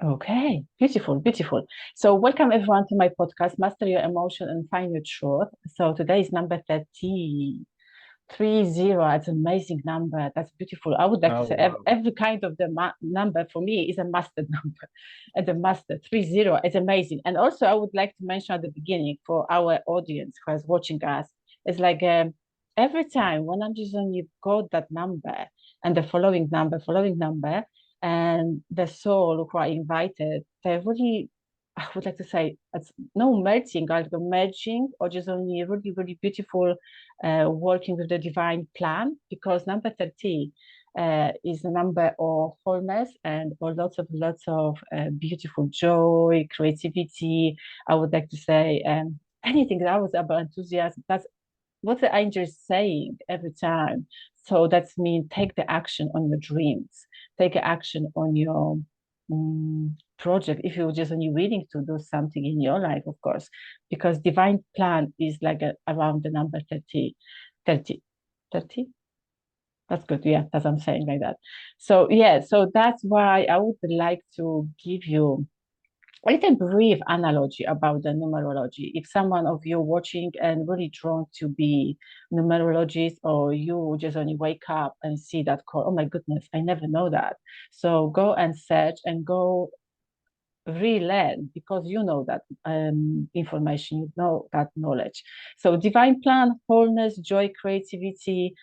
Okay, beautiful, beautiful. So, welcome everyone to my podcast, Master Your Emotion and Find Your Truth. So, today is number 30. It's an amazing number. That's beautiful. I would like to Oh, say wow. every kind of the number for me is a master number. And the master 30 is amazing. And also, I would like to mention at the beginning for our audience who is watching us, it's like every time when I'm just on you got that number and the following number, and the soul who are invited, they're really, I would like to say, it's no merging, like the merging, or just only really, really beautiful working with the divine plan, because number 30 is a number of wholeness and or lots of beautiful joy, creativity. I would like to say anything that was about enthusiasm. That's what the angel is saying every time. So that's mean take the action on your dreams, take action on your project. If you're just only willing to do something in your life, of course, because divine plan is like around the number 30, 30, 30. That's good. Yeah, that's what I'm saying like that. So yeah, so that's why I would like to give you a little brief analogy about the numerology. If someone of you watching and really drawn to be numerologist, or you just only wake up and see that call, oh my goodness, I never know that. So go and search and go relearn, because you know that information, you know that knowledge. So divine plan, wholeness, joy, creativity,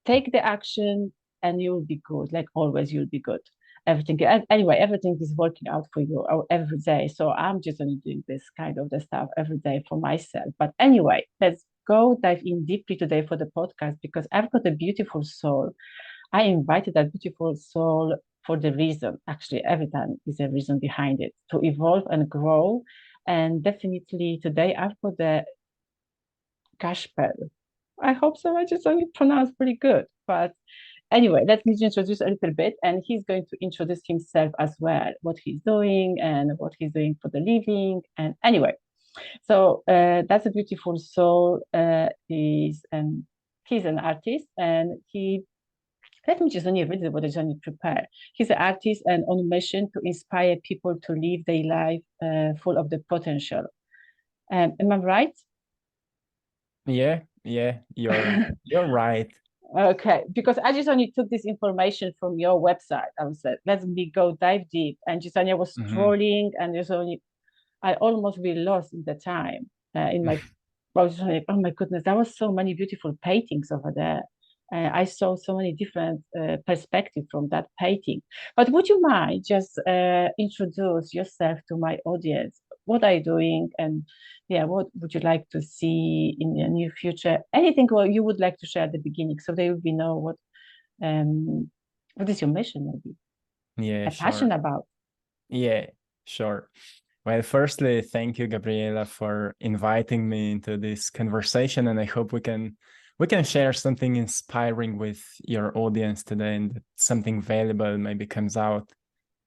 take the action and you'll be good. Like always, you'll be good. Everything anyway, everything is working out for you every day. So I'm just only doing this kind of the stuff every day for myself. But anyway, let's go dive in deeply today for the podcast, because I've got a beautiful soul. I invited that beautiful soul for the reason. Actually, every time is a reason behind it, to evolve and grow. And definitely today I've got the Gasper. I hope so. I just only pronounced pretty good. But anyway, let me introduce a little bit. And he's going to introduce himself as well, what he's doing and what he's doing for the living. And anyway, so that's a beautiful soul. He's an artist, and he let me just only read what is only prepare. He's an artist and on a mission to inspire people to live their life full of the potential. Am I right? Yeah, you're right. Okay, because I just only took this information from your website. I was like, let me go dive deep. And just only I was Hmm. scrolling, and just only I almost really lost in the time in my. I was just like, oh my goodness, there was so many beautiful paintings over there. I saw so many different perspectives from that painting. But would you mind just introduce yourself to my audience? What are you doing, and yeah, what would you like to see in the near future? Anything what you would like to share at the beginning, so they will be know um what is your mission, maybe Yeah, a passion sure. about. Yeah, sure. Well, firstly, thank you, Gabriela, for inviting me into this conversation, and I hope we can share something inspiring with your audience today, and that something valuable maybe comes out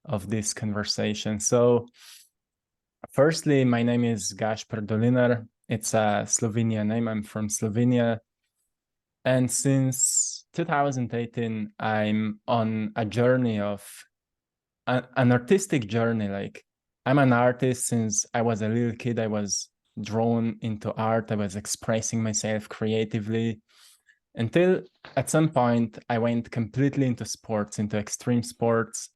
of this conversation. So, firstly, my name is Gasper. It's a Slovenian name. I'm from Slovenia. And since 2018, I'm on a journey of an artistic journey. Like, I'm an artist since I was a little kid. I was drawn into art. I was expressing myself creatively until at some point I went completely into sports, into extreme sports,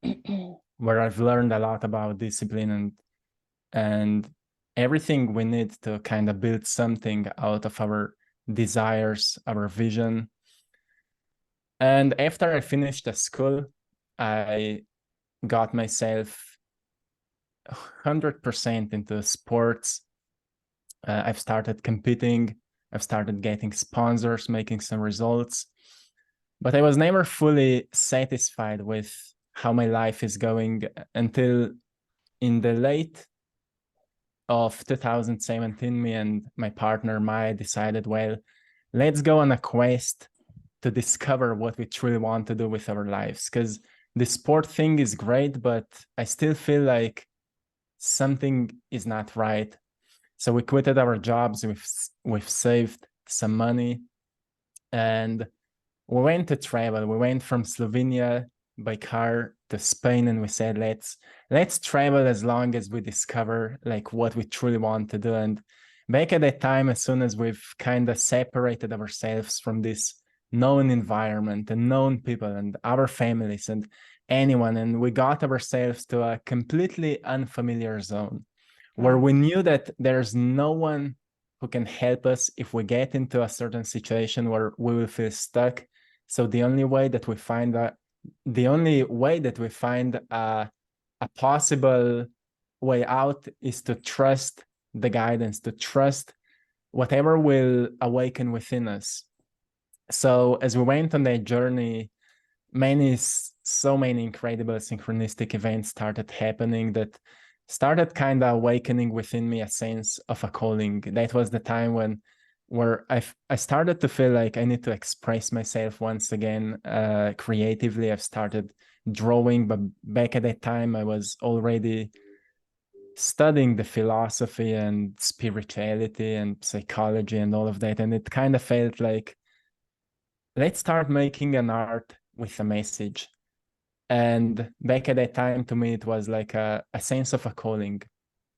where I've learned a lot about discipline and everything we need to kind of build something out of our desires, our vision. And after I finished the school, I got myself 100% into sports. I've started competing. I've started getting sponsors, making some results. But I was never fully satisfied with how my life is going until in the late of 2017, me and my partner Maya decided, well, let's go on a quest to discover what we truly want to do with our lives. Because the sport thing is great, but I still feel like something is not right. So we quitted our jobs, we've saved some money, and we went to travel. We went from Slovenia by car to Spain, and we said, let's travel as long as we discover like what we truly want to do. And back at that time, as soon as we've kind of separated ourselves from this known environment and known people and our families and anyone, and we got ourselves to a completely unfamiliar zone where we knew that there's no one who can help us if we get into a certain situation where we will feel stuck. So the only way that we find a possible way out is to trust the guidance, to trust whatever will awaken within us. So as we went on that journey, so many incredible synchronistic events started happening that started kind of awakening within me a sense of a calling. That was the time where I started to feel like I need to express myself once again creatively. I've started drawing, but back at that time I was already studying the philosophy and spirituality and psychology and all of that, and it kind of felt like, let's start making an art with a message. And back at that time, to me, it was like a sense of a calling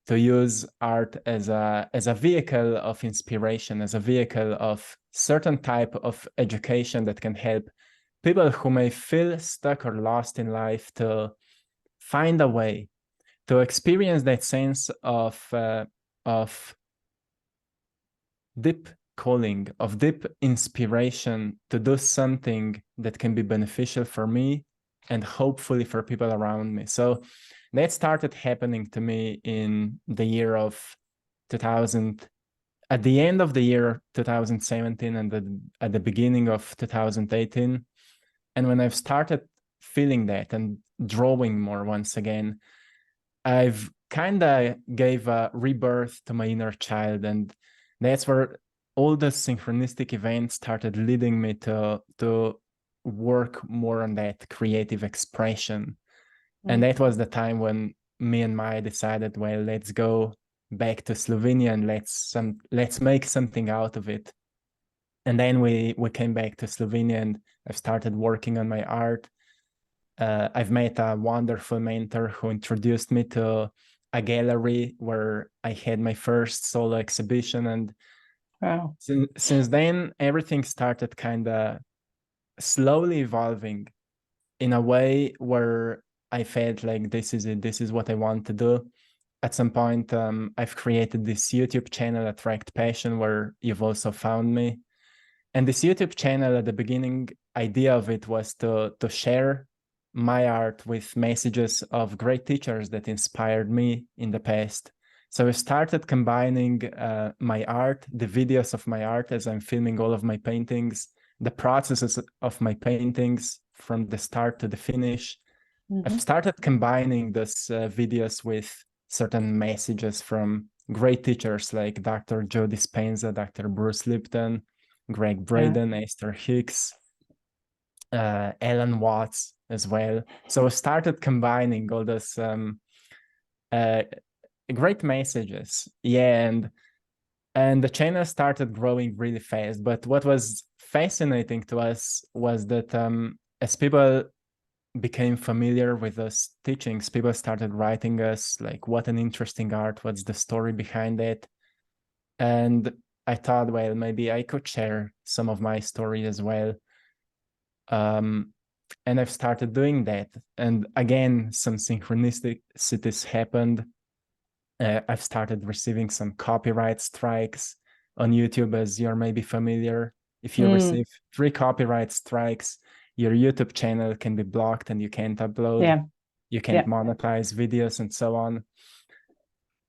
to use art as a vehicle of inspiration, as a vehicle of certain type of education that can help people who may feel stuck or lost in life to find a way to experience that sense of deep calling, of deep inspiration to do something that can be beneficial for me and hopefully for people around me. So that started happening to me in the year of 2000, at the end of the year 2017 and at the beginning of 2018. And when I've started feeling that and drawing more once again, I've kind of gave a rebirth to my inner child. And that's where all the synchronistic events started leading me to work more on that creative expression. And that was the time when me and Maya decided, well, let's go back to Slovenia and let's make something out of it. And then we came back to Slovenia and I've started working on my art. I've met a wonderful mentor who introduced me to a gallery where I had my first solo exhibition. And wow. Since then, everything started kind of slowly evolving in a way where I felt like this is it, this is what I want to do. At some point, I've created this YouTube channel, Attract Passion, where you've also found me. And this YouTube channel, at the beginning, idea of it was to share my art with messages of great teachers that inspired me in the past. So I started combining my art, the videos of my art as I'm filming all of my paintings, the processes of my paintings from the start to the finish. I've started combining those videos with certain messages from great teachers like Dr. Joe Dispenza, Dr. Bruce Lipton, Greg Braden, Esther Hicks, Alan Watts as well. So I started combining all those great messages. Yeah, and the channel started growing really fast. But what was fascinating to us was that as people became familiar with those teachings, people started writing us like, what an interesting art, what's the story behind it? And I thought, well, maybe I could share some of my story as well. And I've started doing that. And again, some synchronicities happened. I've started receiving some copyright strikes on YouTube, as you're maybe familiar. If you receive 3 copyright strikes, your YouTube channel can be blocked and you can't upload, you can't monetize videos and so on.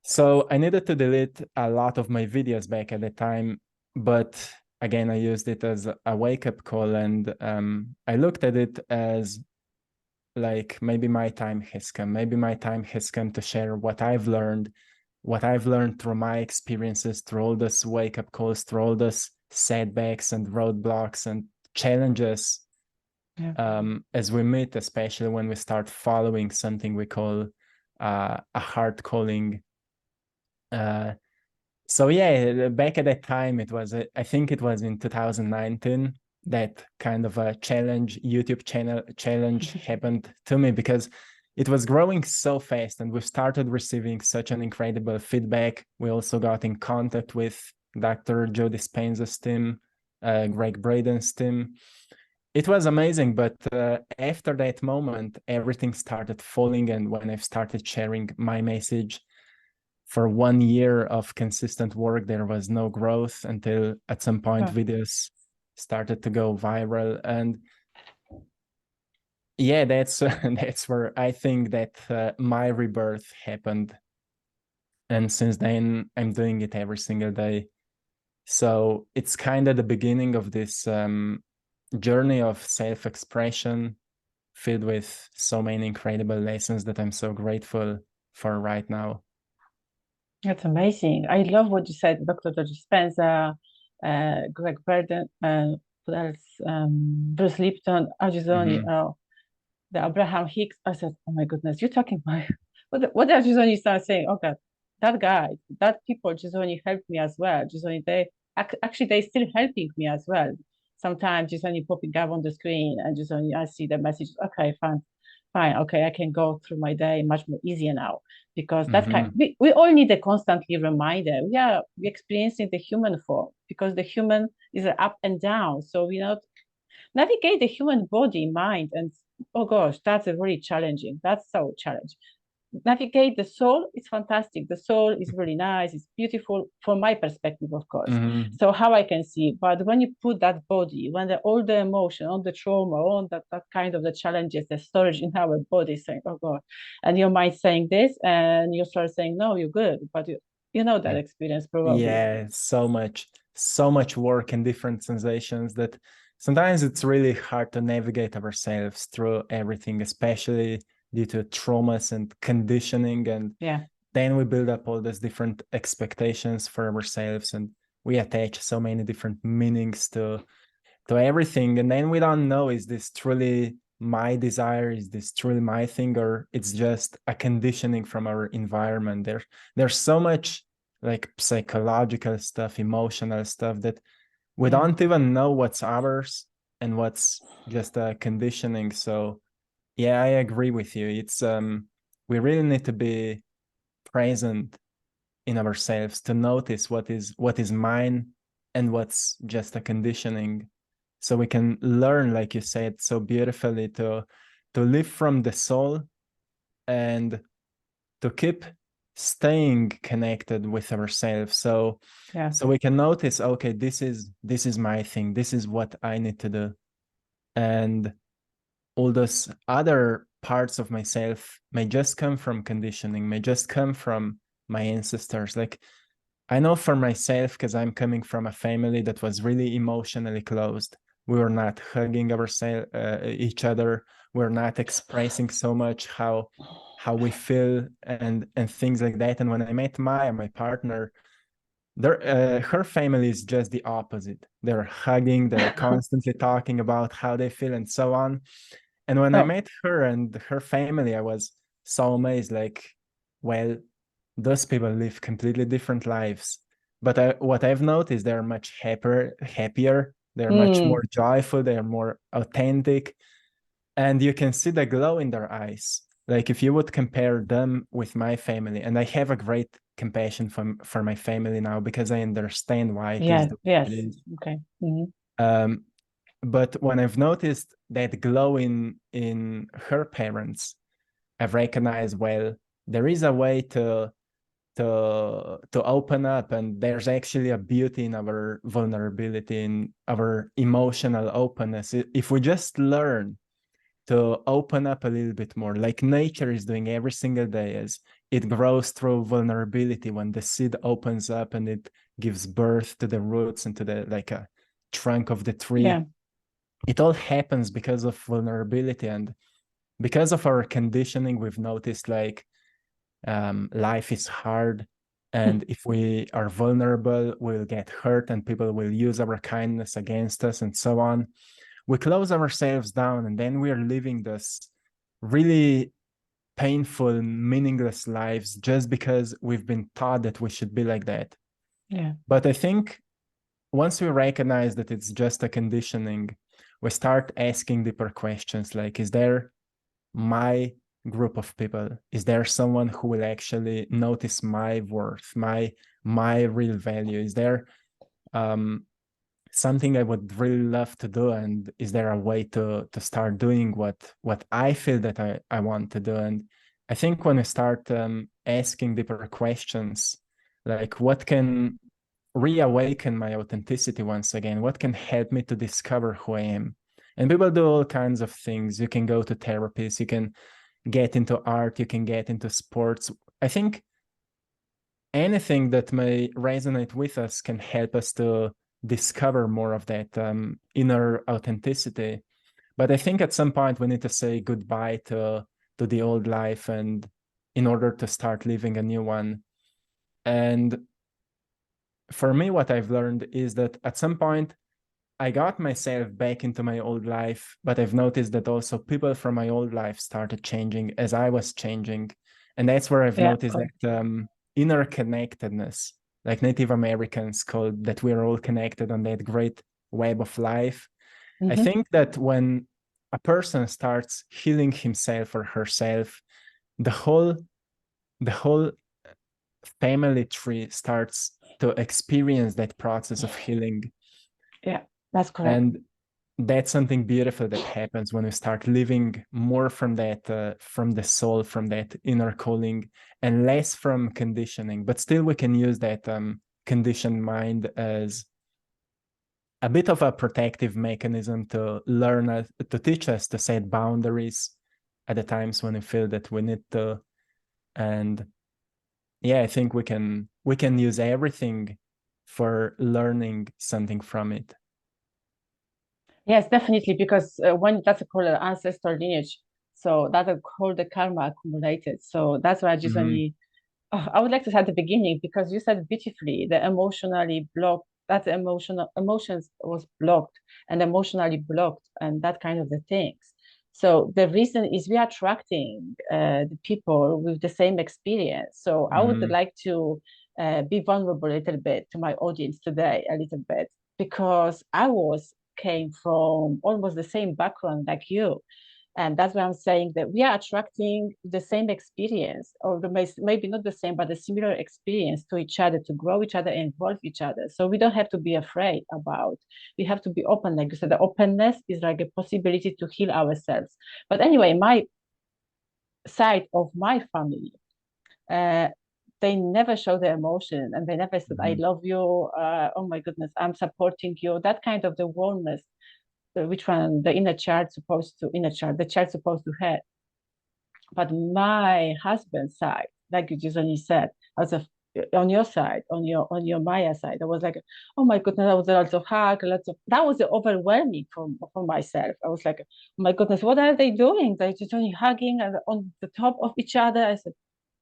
So I needed to delete a lot of my videos back at the time, but again, I used it as a wake-up call, and I looked at it as like, maybe my time has come. Maybe my time has come to share what I've learned through my experiences, through all those wake-up calls, through all those setbacks and roadblocks and challenges as we meet, especially when we start following something we call a heart calling. So yeah, back at that time, I think it was in 2019. that kind of a YouTube challenge happened to me, because it was growing so fast and we started receiving such an incredible feedback. We also got in contact with Dr. Joe Dispenza's team, Greg Braden's team. It was amazing, but after that moment, everything started falling. And when I've started sharing my message, for 1 year of consistent work, there was no growth until at some point videos started to go viral. And yeah, that's where I think that my rebirth happened. And since then, I'm doing it every single day. So it's kind of the beginning of this journey of self-expression, filled with so many incredible lessons that I'm so grateful for right now. That's amazing. I love what you said, Dr. George Spencer, Greg Burden, what else? Bruce Lipton, Ajizoni, the Abraham Hicks. I said, oh my goodness, you're talking about what Ajizoni started saying? Oh God, that guy, that people, Ajizoni helped me as well. Ajizoni, actually they still helping me as well. Sometimes Ajizoni popping up on the screen and Ajizoni, I see the message. Okay, fine, okay, I can go through my day much more easier now, because we all need a constantly reminder. We're experiencing the human form, because the human is up and down. So we not navigate the human body, mind, and oh gosh, that's a really challenging. That's so challenging. Navigate the soul, it's fantastic. The soul is really nice, it's beautiful from my perspective, of course. So how I can see, but when you put that body, when all the emotion, all the trauma, all that kind of the challenges, the storage in our body, saying, oh God, and your mind saying this, and you start saying, no, you're good, but you know that experience probably. Yeah, so much work and different sensations that sometimes it's really hard to navigate ourselves through everything, especially due to traumas and conditioning. And then we build up all these different expectations for ourselves, and we attach so many different meanings to everything. And then we don't know, is this truly my desire? Is this truly my thing? Or it's just a conditioning from our environment? There's so much like psychological stuff, emotional stuff, that we don't even know what's ours and what's just a conditioning. So yeah, I agree with you. It's we really need to be present in ourselves to notice what is mine and what's just a conditioning, so we can learn, like you said so beautifully, to live from the soul and to keep staying connected with ourselves. So we can notice, okay, this is my thing, this is what I need to do. And all those other parts of myself may just come from conditioning, may just come from my ancestors. Like, I know for myself, because I'm coming from a family that was really emotionally closed. We were not hugging each other. We're not expressing so much how we feel and things like that. And when I met Maya, my partner, her family is just the opposite. They're hugging, they're constantly talking about how they feel and so on. And when I met her and her family, I was so amazed, like, well, those people live completely different lives. But what I've noticed, they're much happier. They're much more joyful. They're more authentic. And you can see the glow in their eyes. Like, if you would compare them with my family, and I have a great compassion for my family now, because I understand why it is the way it is. Okay. But when I've noticed that glow in her parents, I've recognized, well, there is a way to open up, and there's actually a beauty in our vulnerability, in our emotional openness, if we just learn to open up a little bit more, like nature is doing every single day, as it grows through vulnerability. When the seed opens up and it gives birth to the roots and to the like a trunk of the tree, it all happens because of vulnerability. And because of our conditioning, we've noticed, like, life is hard, and if we are vulnerable, we'll get hurt and people will use our kindness against us and so on. We close ourselves down, and then we are living this really painful, meaningless lives just because we've been taught that we should be like that. Yeah. But I think once we recognize that it's just a conditioning, we start asking deeper questions like, is there my group of people? Is there someone who will actually notice my worth, my real value? Is there something I would really love to do? And is there a way to start doing what I feel that I want to do? And I think when we start asking deeper questions, like what can reawaken my authenticity once again, what can help me to discover who I am? And people do all kinds of things. You can go to therapies, you can get into art, you can get into sports. I think anything that may resonate with us can help us to discover more of that inner authenticity. But I think at some point we need to say goodbye to the old life, and in order to start living a new one. And for me, what I've learned is that at some point I got myself back into my old life, but I've noticed that also people from my old life started changing as I was changing. And that's where I've noticed that inner connectedness, like Native Americans called that we're all connected on that great web of life. I think that when a person starts healing himself or herself, the whole family tree starts to experience that process of healing. Yeah, that's correct. And that's something beautiful that happens when we start living more from that, from the soul, from that inner calling, and less from conditioning. But still, we can use that conditioned mind as a bit of a protective mechanism to learn, to teach us to set boundaries at the times when we feel that we need to. And yeah, I think we can use everything for learning something from it. Yes, definitely, because when that's called an ancestral lineage, so that's called the karma accumulated. So that's why I just only, I would like to start at the beginning, because you said beautifully the emotionally blocked, that emotions was blocked and emotionally blocked and that kind of the things. So the reason is we are attracting the people with the same experience. So I would like to be vulnerable a little bit to my audience today, a little bit, because came from almost the same background like you. And that's why I'm saying that we are attracting the same experience, or maybe not the same, but a similar experience to each other, to grow each other and involve each other. So we don't have to be afraid about, we have to be open. Like you said, the openness is like a possibility to heal ourselves. But anyway, my side of my family, uh, they never show their emotion, and they never said, I love you, oh my goodness, I'm supporting you, that kind of the warmness, which one the the child supposed to have. But my husband's side, like you just only said, as a on your side, on your Maya side, I was like, oh my goodness, that was a lot of hug, lots of that was overwhelming for myself. I was like, oh my goodness, what are they doing? They're just only hugging and on the top of each other. I said,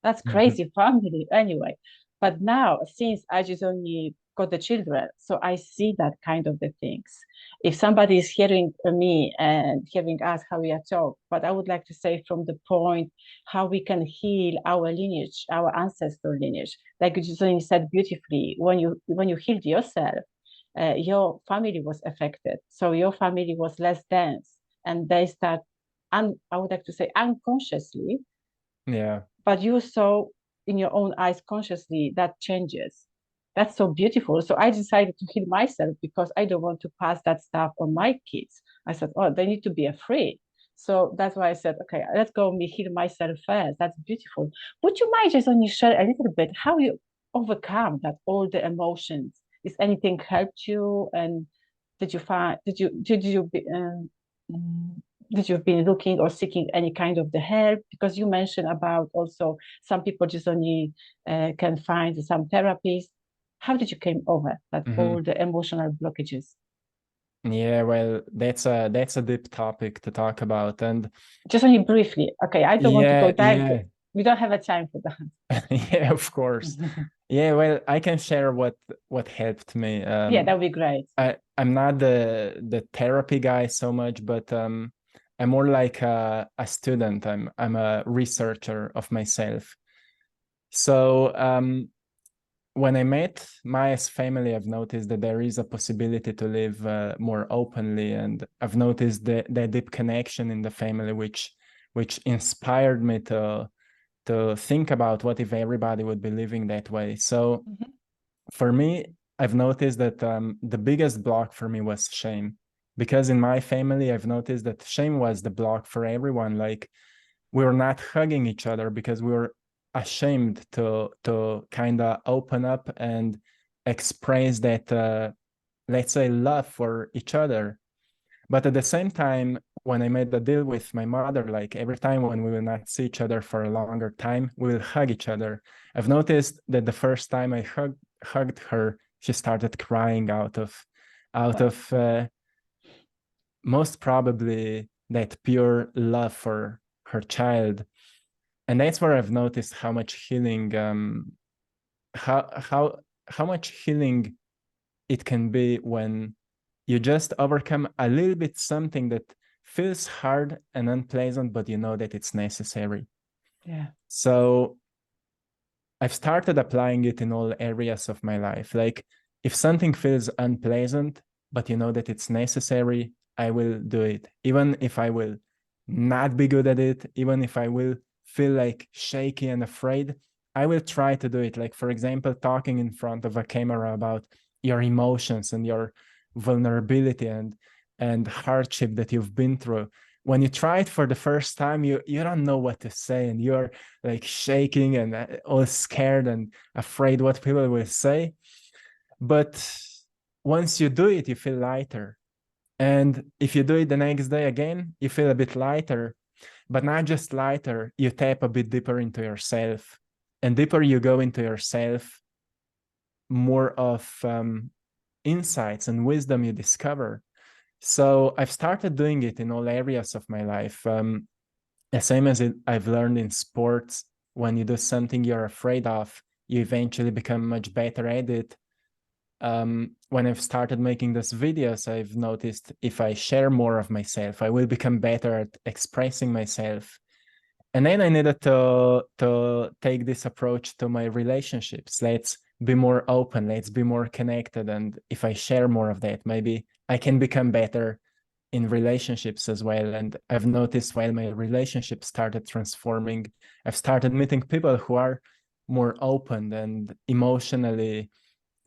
that's crazy family anyway. But now, since I just only got the children, so I see that kind of the things. If somebody is hearing me and hearing us how we are talk, but I would like to say from the point how we can heal our lineage, our ancestral lineage. Like you just only said beautifully, when you healed yourself, your family was affected, so your family was less dense, and they start, I would like to say unconsciously, Yeah. but you saw in your own eyes consciously that changes. That's so beautiful. So I decided to heal myself because I don't want to pass that stuff on my kids. I said, oh, they need to be afraid. So that's why I said, okay, let's go me heal myself first. That's beautiful. Would you mind just only share a little bit how you overcome that all the emotions? Is anything helped you? And did you find did you've been looking or seeking any kind of the help? Because you mentioned about also some people just only can find some therapies. How did you came over that all the emotional blockages? Yeah, well, that's a deep topic to talk about. And Just only briefly. Okay, I don't want to go direct. yeah, We don't have a time for that. yeah, of course. Yeah, well, I can share what helped me. Yeah, that would be great. I'm not the therapy guy so much, but I'm more like a student. I'm a researcher of myself. So when I met Maya's family, I've noticed that there is a possibility to live more openly, and I've noticed the deep connection in the family, which inspired me to think about what if everybody would be living that way. So for me, I've noticed that the biggest block for me was shame, because in my family, I've noticed that shame was the block for everyone. Like, we were not hugging each other because we were ashamed to kind of open up and express that, let's say, love for each other. But at the same time, when I made the deal with my mother, like every time when we will not see each other for a longer time, we will hug each other. I've noticed that the first time I hugged her, she started crying out of most probably that pure love for her child. And that's where I've noticed how much healing, how much healing it can be when you just overcome a little bit something that feels hard and unpleasant, but you know that it's necessary. Yeah. So I've started applying it in all areas of my life. Like, if something feels unpleasant, but you know that it's necessary, I will do it. Even if I will not be good at it, even if I will feel like shaky and afraid, I will try to do it. Like, for example, talking in front of a camera about your emotions and your vulnerability and hardship that you've been through. When you try it for the first time, you don't know what to say, and you're like shaking and all scared and afraid what people will say. But once you do it, you feel lighter. And if you do it the next day again, you feel a bit lighter, but not just lighter, you tap a bit deeper into yourself. And deeper you go into yourself, more of insights and wisdom you discover. So I've started doing it in all areas of my life. The same as I've learned in sports, when you do something you're afraid of, you eventually become much better at it. When I've started making these videos, I've noticed if I share more of myself, I will become better at expressing myself. And then I needed to take this approach to my relationships. Let's be more open, let's be more connected. And if I share more of that, maybe I can become better in relationships as well. And I've noticed while my relationship started transforming, I've started meeting people who are more open and emotionally,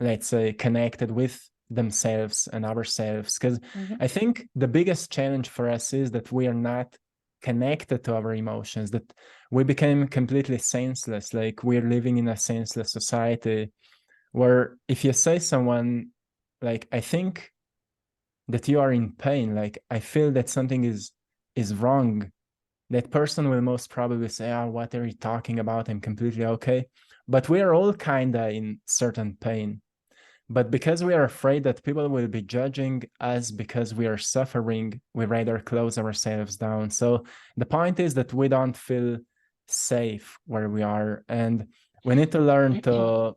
let's say, connected with themselves and ourselves. Because I think the biggest challenge for us is that we are not connected to our emotions, that we became completely senseless. Like, we're living in a senseless society where if you say someone, like, I think that you are in pain, like, I feel that something is wrong, that person will most probably say, oh, what are you talking about? I'm completely okay. But we are all kind of in certain pain. But because we are afraid that people will be judging us because we are suffering, we rather close ourselves down. So the point is that we don't feel safe where we are. And we need to learn to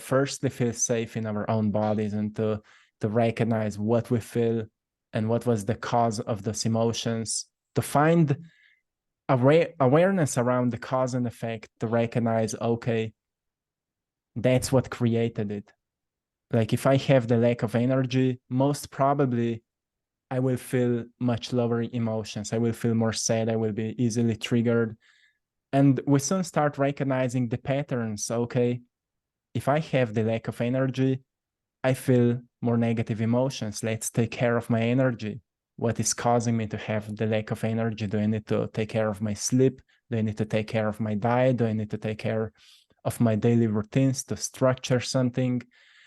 firstly feel safe in our own bodies, and to recognize what we feel and what was the cause of those emotions, to find awareness around the cause and effect, to recognize, okay, that's what created it. Like, if I have the lack of energy, most probably I will feel much lower emotions. I will feel more sad. I will be easily triggered. And we soon start recognizing the patterns. Okay, if I have the lack of energy, I feel more negative emotions. Let's take care of my energy. What is causing me to have the lack of energy? Do I need to take care of my sleep? Do I need to take care of my diet? Do I need to take care of my daily routines, to structure something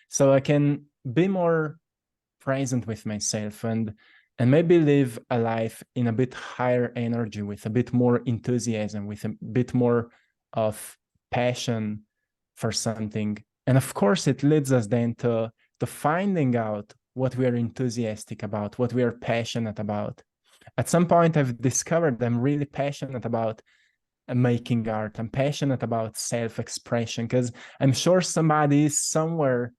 so I can be more present with myself, and maybe live a life in a bit higher energy, with a bit more enthusiasm, with a bit more of passion for something. And of course, it leads us then to finding out what we are enthusiastic about, what we are passionate about. At some point, I've discovered I'm really passionate about making art. I'm passionate about self-expression, because I'm sure somebody is somewhere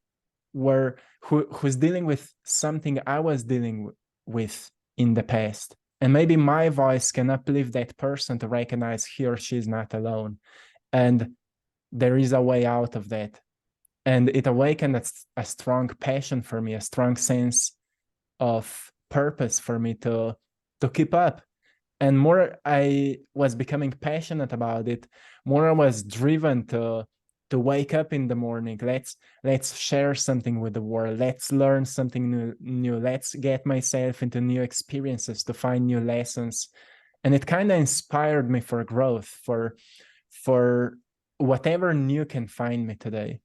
who's dealing with something I was dealing with in the past. And maybe my voice can uplift that person to recognize he or she is not alone. And there is a way out of that. And it awakened a strong passion for me, a strong sense of purpose for me to keep up. And more I was becoming passionate about it, more I was driven to wake up in the morning. Let's share something with the world. Let's learn something new. Let's get myself into new experiences, to find new lessons. And it kind of inspired me for growth, for whatever new can find me today.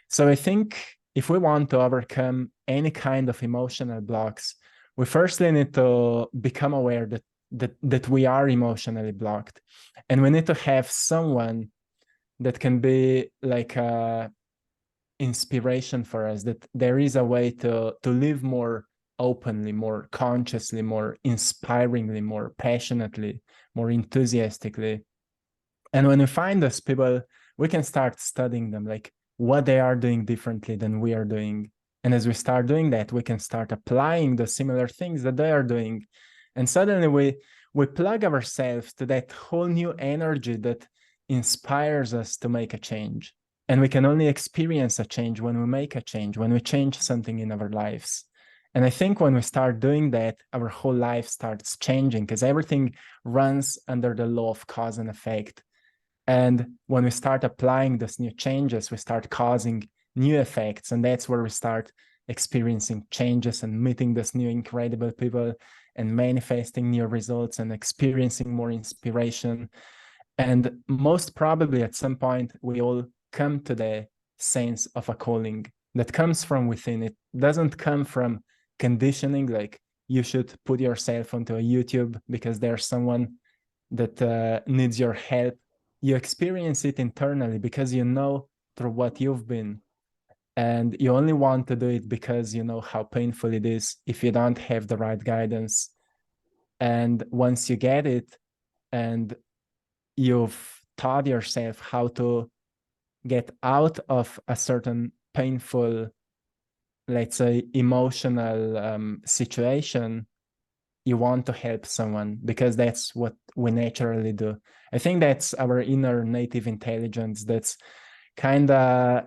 So I think if we want to overcome any kind of emotional blocks, we firstly need to become aware that we are emotionally blocked. And we need to have someone that can be like a inspiration for us, that there is a way to live more openly, more consciously, more inspiringly, more passionately, more enthusiastically. And when we find those people, we can start studying them, like what they are doing differently than we are doing. And as we start doing that, we can start applying the similar things that they are doing. And suddenly we plug ourselves to that whole new energy that inspires us to make a change. And we can only experience a change when we make a change, when we change something in our lives. And I think when we start doing that, our whole life starts changing, because everything runs under the law of cause and effect. And when we start applying these new changes, we start causing new effects. And that's where we start experiencing changes and meeting these new incredible people and manifesting new results and experiencing more inspiration. And most probably at some point, we all come to the sense of a calling that comes from within. It doesn't come from conditioning, like you should put yourself onto a YouTube because there's someone that needs your help. You experience it internally because you know through what you've been. And you only want to do it because you know how painful it is if you don't have the right guidance. And once you get it and you've taught yourself how to get out of a certain painful, let's say, emotional situation, you want to help someone because that's what we naturally do. I think that's our inner native intelligence that's kind of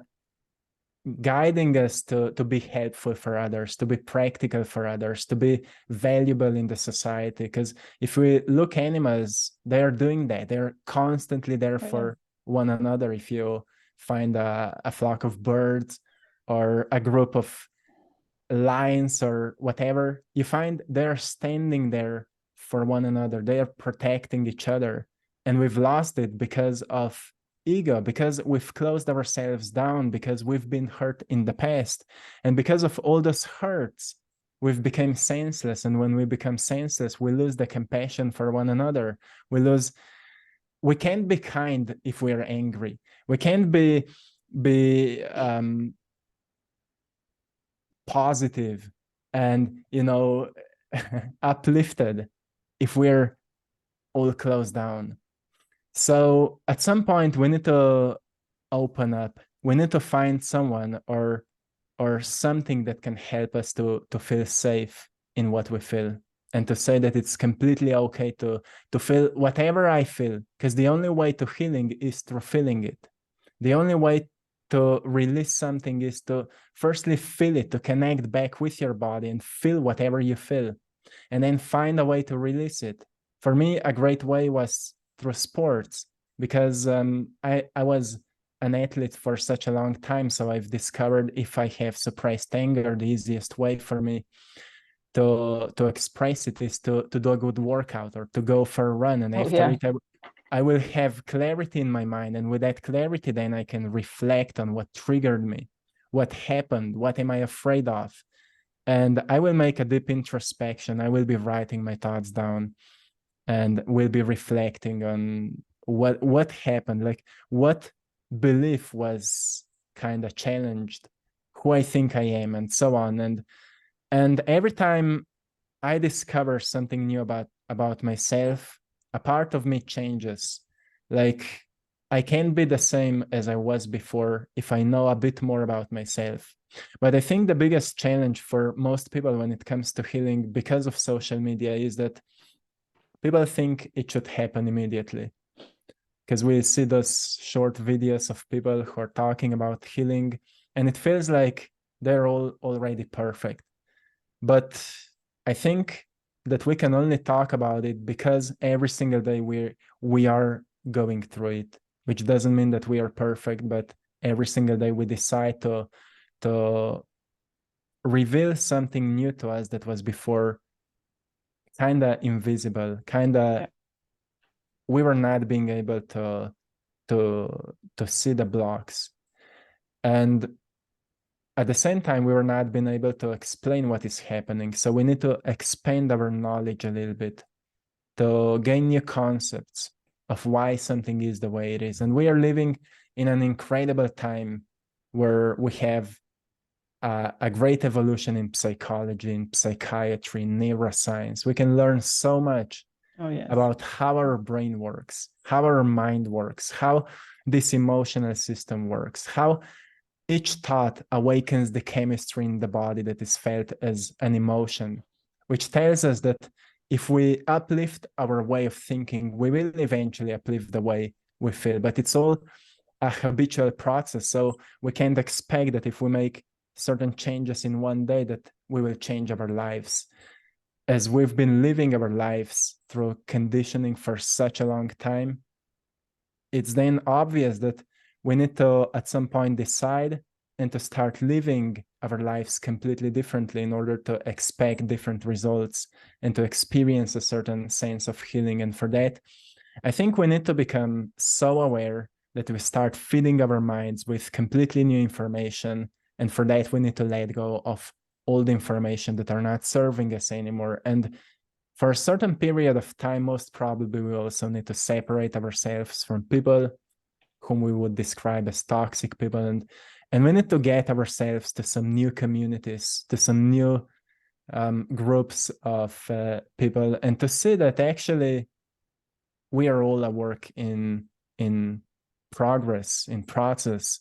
guiding us to be helpful for others, to be practical for others, to be valuable in the society. Because if we look animals, they are doing that. They're constantly there for one another. If you find a flock of birds or a group of lions or whatever, you find they're standing there for one another. They are protecting each other. And we've lost it because of ego, because we've closed ourselves down, because we've been hurt in the past. And because of all those hurts, we've become senseless. And when we become senseless, we lose the compassion for one another. We can't be kind if we're angry. We can't be positive and uplifted if we're all closed down. So at some point we need to open up. We need to find someone or something that can help us to feel safe in what we feel, and to say that it's completely okay to feel whatever I feel, because the only way to healing is through feeling it. The only way to release something is to firstly feel it, to connect back with your body and feel whatever you feel, and then find a way to release it. For me, a great way was through sports, because I was an athlete for such a long time. So I've discovered if I have suppressed anger, the easiest way for me to express it is to do a good workout or to go for a run. And after it, I will have clarity in my mind. And with that clarity, then I can reflect on what triggered me, what happened, what am I afraid of. And I will make a deep introspection. I will be writing my thoughts down and will be reflecting on what happened, like what belief was kind of challenged, who I think I am, and so on. And every time I discover something new about myself, a part of me changes. Like I can't be the same as I was before if I know a bit more about myself. But I think the biggest challenge for most people when it comes to healing because of social media is that people think it should happen immediately. Because we see those short videos of people who are talking about healing, and it feels like they're all already perfect. But I think that we can only talk about it because every single day we are going through it, which doesn't mean that we are perfect, but every single day we decide to reveal something new to us that was before kind of invisible, kind of we were not being able to see the blocks. And at the same time, we were not being able to explain what is happening. So we need to expand our knowledge a little bit to gain new concepts of why something is the way it is. And we are living in an incredible time where we have a great evolution in psychology, in psychiatry, in neuroscience. We can learn so much about how our brain works, how our mind works, how this emotional system works, how each thought awakens the chemistry in the body that is felt as an emotion, which tells us that if we uplift our way of thinking, we will eventually uplift the way we feel. But it's all a habitual process. So we can't expect that if we make certain changes in one day that we will change our lives. As we've been living our lives through conditioning for such a long time, it's then obvious that we need to, at some point, decide and to start living our lives completely differently in order to expect different results and to experience a certain sense of healing. And for that, I think we need to become so aware that we start feeding our minds with completely new information. And for that, we need to let go of old information that are not serving us anymore. And for a certain period of time, most probably we also need to separate ourselves from people whom we would describe as toxic people. And we need to get ourselves to some new communities, to some new groups of people, and to see that actually we are all a work in progress, in process,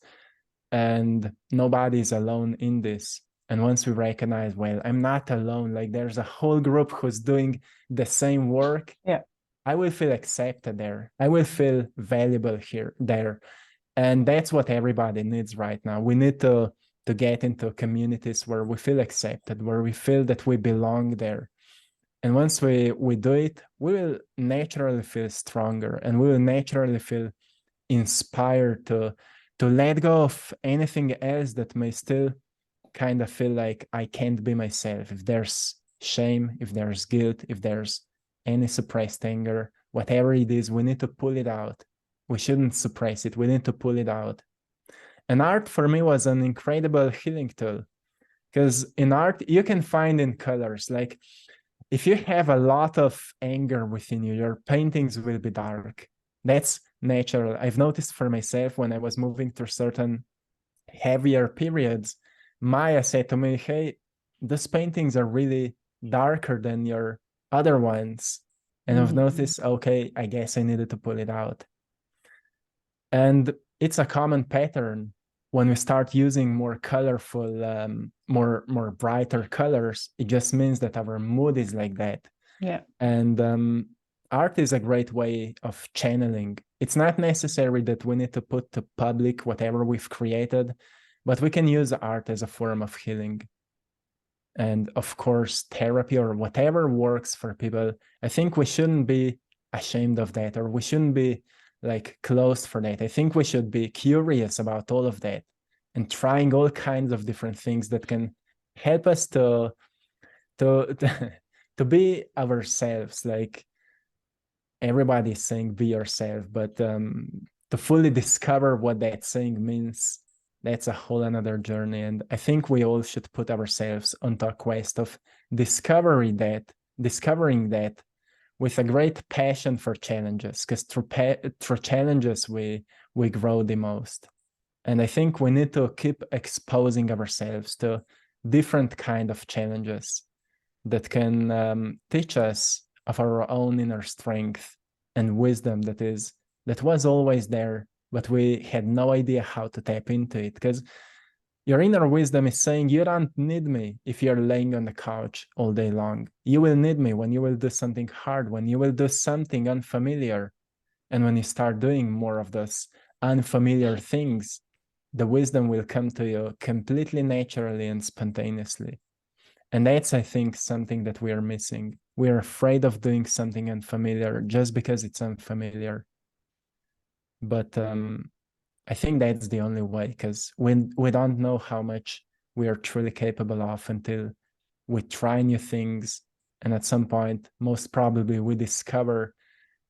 and nobody is alone in this. And once we recognize, well, I'm not alone, like there's a whole group who's doing the same work, I will feel accepted there. I will feel valuable there. And that's what everybody needs right now. We need to get into communities where we feel accepted, where we feel that we belong there. And once we do it, we will naturally feel stronger, and we will naturally feel inspired to let go of anything else that may still kind of feel like I can't be myself. If there's shame, if there's guilt, if there's any suppressed anger, whatever it is, we need to pull it out. We shouldn't suppress it. We need to pull it out. And art for me was an incredible healing tool, because in art, you can find in colors, like if you have a lot of anger within you, your paintings will be dark. That's natural. I've noticed for myself when I was moving through certain heavier periods, Maya said to me, hey, these paintings are really darker than your other ones. And I've noticed, okay, I guess I needed to pull it out. And it's a common pattern when we start using more colorful, more brighter colors. It just means that our mood is like that. And art is a great way of channeling. It's not necessary that we need to put to public whatever we've created, but we can use art as a form of healing. And of course, therapy or whatever works for people. I think we shouldn't be ashamed of that, or we shouldn't be like closed for that. I think we should be curious about all of that and trying all kinds of different things that can help us to be ourselves. Like everybody's saying be yourself, but to fully discover what that saying means, that's a whole another journey. And I think we all should put ourselves onto a quest of discovering that with a great passion for challenges, because through challenges we grow the most. And I think we need to keep exposing ourselves to different kind of challenges that can teach us of our own inner strength and wisdom that was always there, but we had no idea how to tap into it. Because your inner wisdom is saying, you don't need me if you're laying on the couch all day long. You will need me when you will do something hard, when you will do something unfamiliar. And when you start doing more of those unfamiliar things, the wisdom will come to you completely naturally and spontaneously. And that's, I think, something that we are missing. We are afraid of doing something unfamiliar just because it's unfamiliar. But I think that's the only way, because we don't know how much we are truly capable of until we try new things. And at some point, most probably, we discover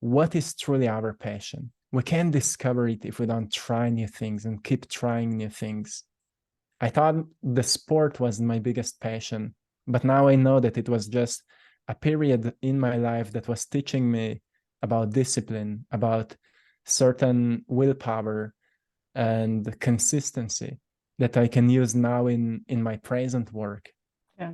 what is truly our passion. We can't discover it if we don't try new things and keep trying new things. I thought the sport was my biggest passion, but now I know that it was just a period in my life that was teaching me about discipline, about certain willpower and consistency that I can use now in my present work. Yeah.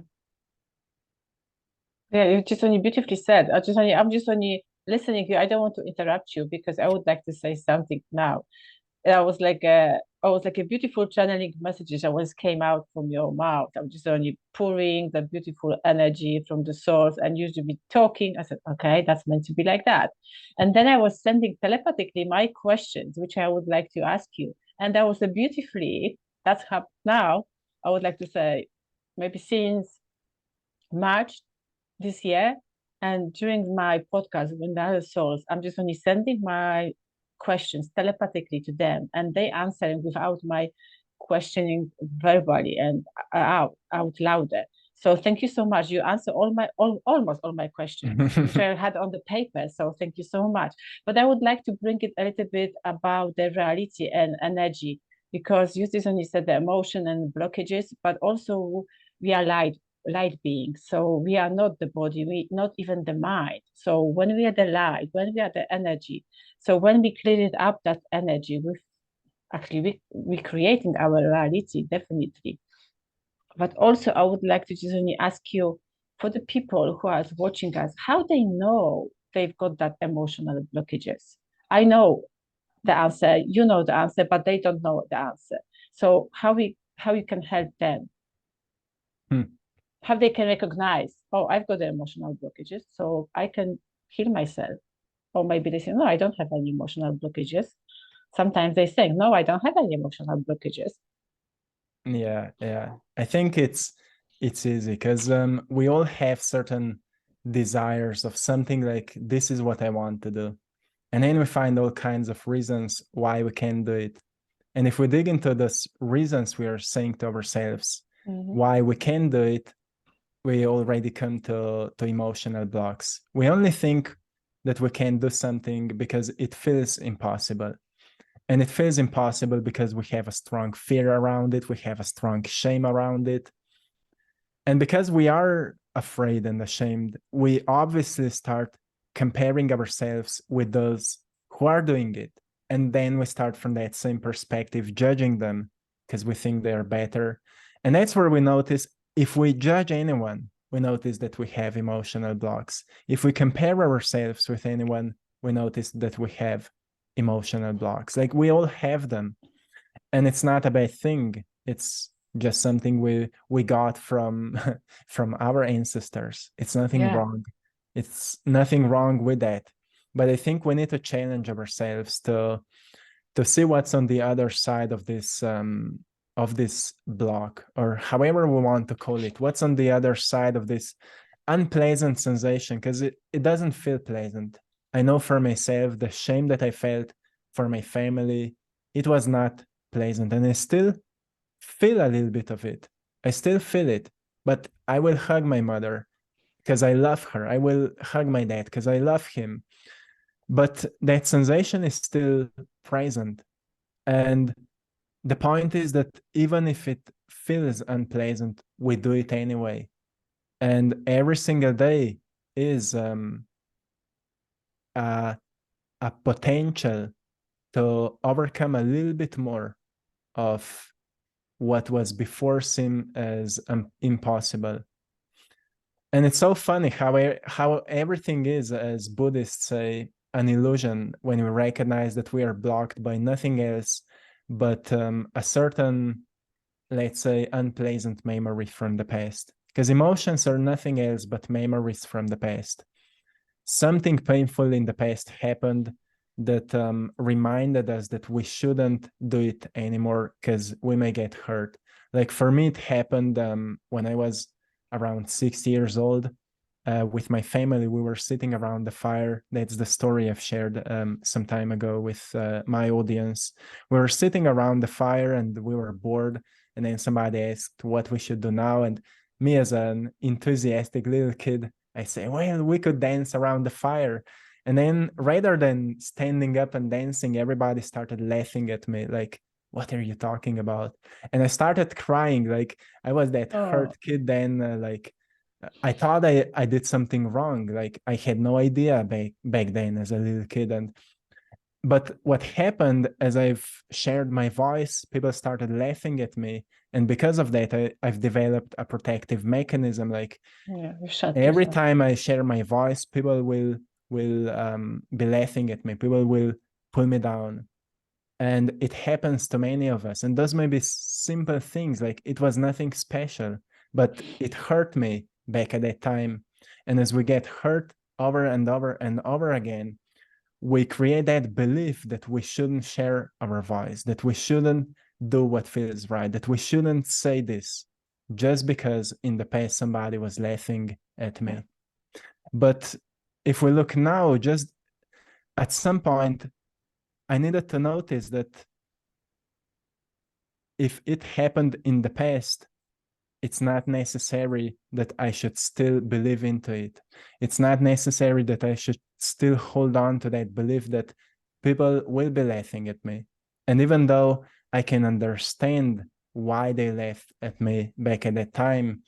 Yeah, you just only beautifully said. I'm just only listening to you. I don't want to interrupt you because I would like to say something now. I was like a beautiful channeling messages that was came out from your mouth. I'm just only pouring the beautiful energy from the source and you should be talking. I said, okay, that's meant to be like that. And then I was sending telepathically my questions, which I would like to ask you. And that was a beautifully, that's how now I would like to say, maybe since March this year, and during my podcast with the other souls, I'm just only sending my questions telepathically to them, and they answering without my questioning verbally and out louder. So thank you so much. You answer almost all my questions, which I had on the paper. So thank you so much. But I would like to bring it a little bit about the reality and energy, because you just only said the emotion and blockages, but also we are light beings. So we are not the body, we not even the mind. So when we are the light, when we are the energy, so when we clear it up, that energy, we creating our reality, definitely. But also I would like to just only ask you, for the people who are watching us, how they know they've got that emotional blockages. I know the answer, you know the answer, but they don't know the answer. So how you can help them? How they can recognize, oh, I've got the emotional blockages, so I can heal myself. Or maybe they say, no, I don't have any emotional blockages. Sometimes they say, no, I don't have any emotional blockages. Yeah. I think it's easy because we all have certain desires of something, like this is what I want to do. And then we find all kinds of reasons why we can't do it. And if we dig into those reasons we are saying to ourselves why we can do it, we already come to emotional blocks. We only think that we can do something because it feels impossible. And it feels impossible because we have a strong fear around it. We have a strong shame around it. And because we are afraid and ashamed, we obviously start comparing ourselves with those who are doing it. And then we start from that same perspective, judging them because we think they're better. And that's where we notice, if we judge anyone, we notice that we have emotional blocks. If we compare ourselves with anyone, we notice that we have emotional blocks. Like, we all have them. And it's not a bad thing. It's just something we got from from our ancestors. It's nothing wrong. It's nothing wrong with that. But I think we need to challenge ourselves to see what's on the other side of this block, or however we want to call it. What's on the other side of this unpleasant sensation? Because it doesn't feel pleasant. I know for myself, the shame that I felt for my family, it was not pleasant. And I still feel a little bit of it. I still feel it. But I will hug my mother because I love her. I will hug my dad because I love him. But that sensation is still present. And the point is that even if it feels unpleasant, we do it anyway. And every single day is a potential to overcome a little bit more of what was before seemed as impossible. And it's so funny how everything is, as Buddhists say, an illusion when we recognize that we are blocked by nothing else but a certain, let's say, unpleasant memory from the past. Because emotions are nothing else but memories from the past. Something painful in the past happened that reminded us that we shouldn't do it anymore because we may get hurt. Like for me, it happened when I was around 6 years old. With my family, we were sitting around the fire. That's the story I've shared some time ago with my audience. We were sitting around the fire and we were bored. And then somebody asked what we should do now. And me, as an enthusiastic little kid, I say, well, we could dance around the fire. And then rather than standing up and dancing, everybody started laughing at me like, what are you talking about? And I started crying. Like I was that hurt kid then, like I thought I did something wrong. Like I had no idea back then as a little kid. But what happened as I've shared my voice, people started laughing at me. And because of that, I've developed a protective mechanism. Like every time I share my voice, people will be laughing at me. People will pull me down. And it happens to many of us. And those may be simple things, like it was nothing special, but it hurt me back at that time. And as we get hurt over and over and over again, we create that belief that we shouldn't share our voice, that we shouldn't do what feels right, that we shouldn't say this just because in the past somebody was laughing at me. But if we look now, just at some point, I needed to notice that if it happened in the past, it's not necessary that I should still believe into it. It's not necessary that I should still hold on to that belief that people will be laughing at me. And even though I can understand why they laughed at me back at that time,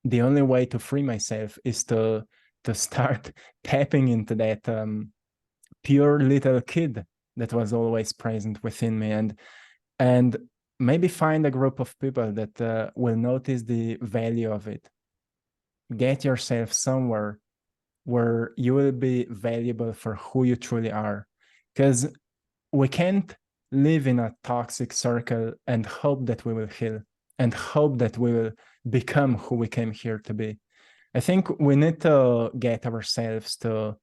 the only way to free myself is to start tapping into that pure little kid that was always present within me, and maybe find a group of people that will notice the value of it. Get yourself somewhere where you will be valuable for who you truly are, because we can't live in a toxic circle and hope that we will heal and hope that we will become who we came here to be. I think we need to get ourselves to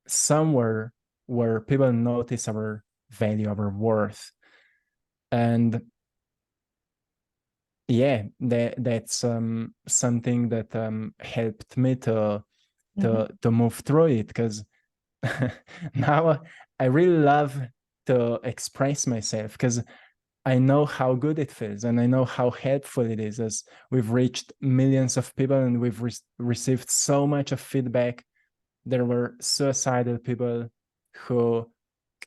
somewhere where people notice our value, our worth. And yeah, that's something that helped me to move through it, because now I really love to express myself, because I know how good it feels and I know how helpful it is, as we've reached millions of people and we've received so much of feedback. There were suicidal people who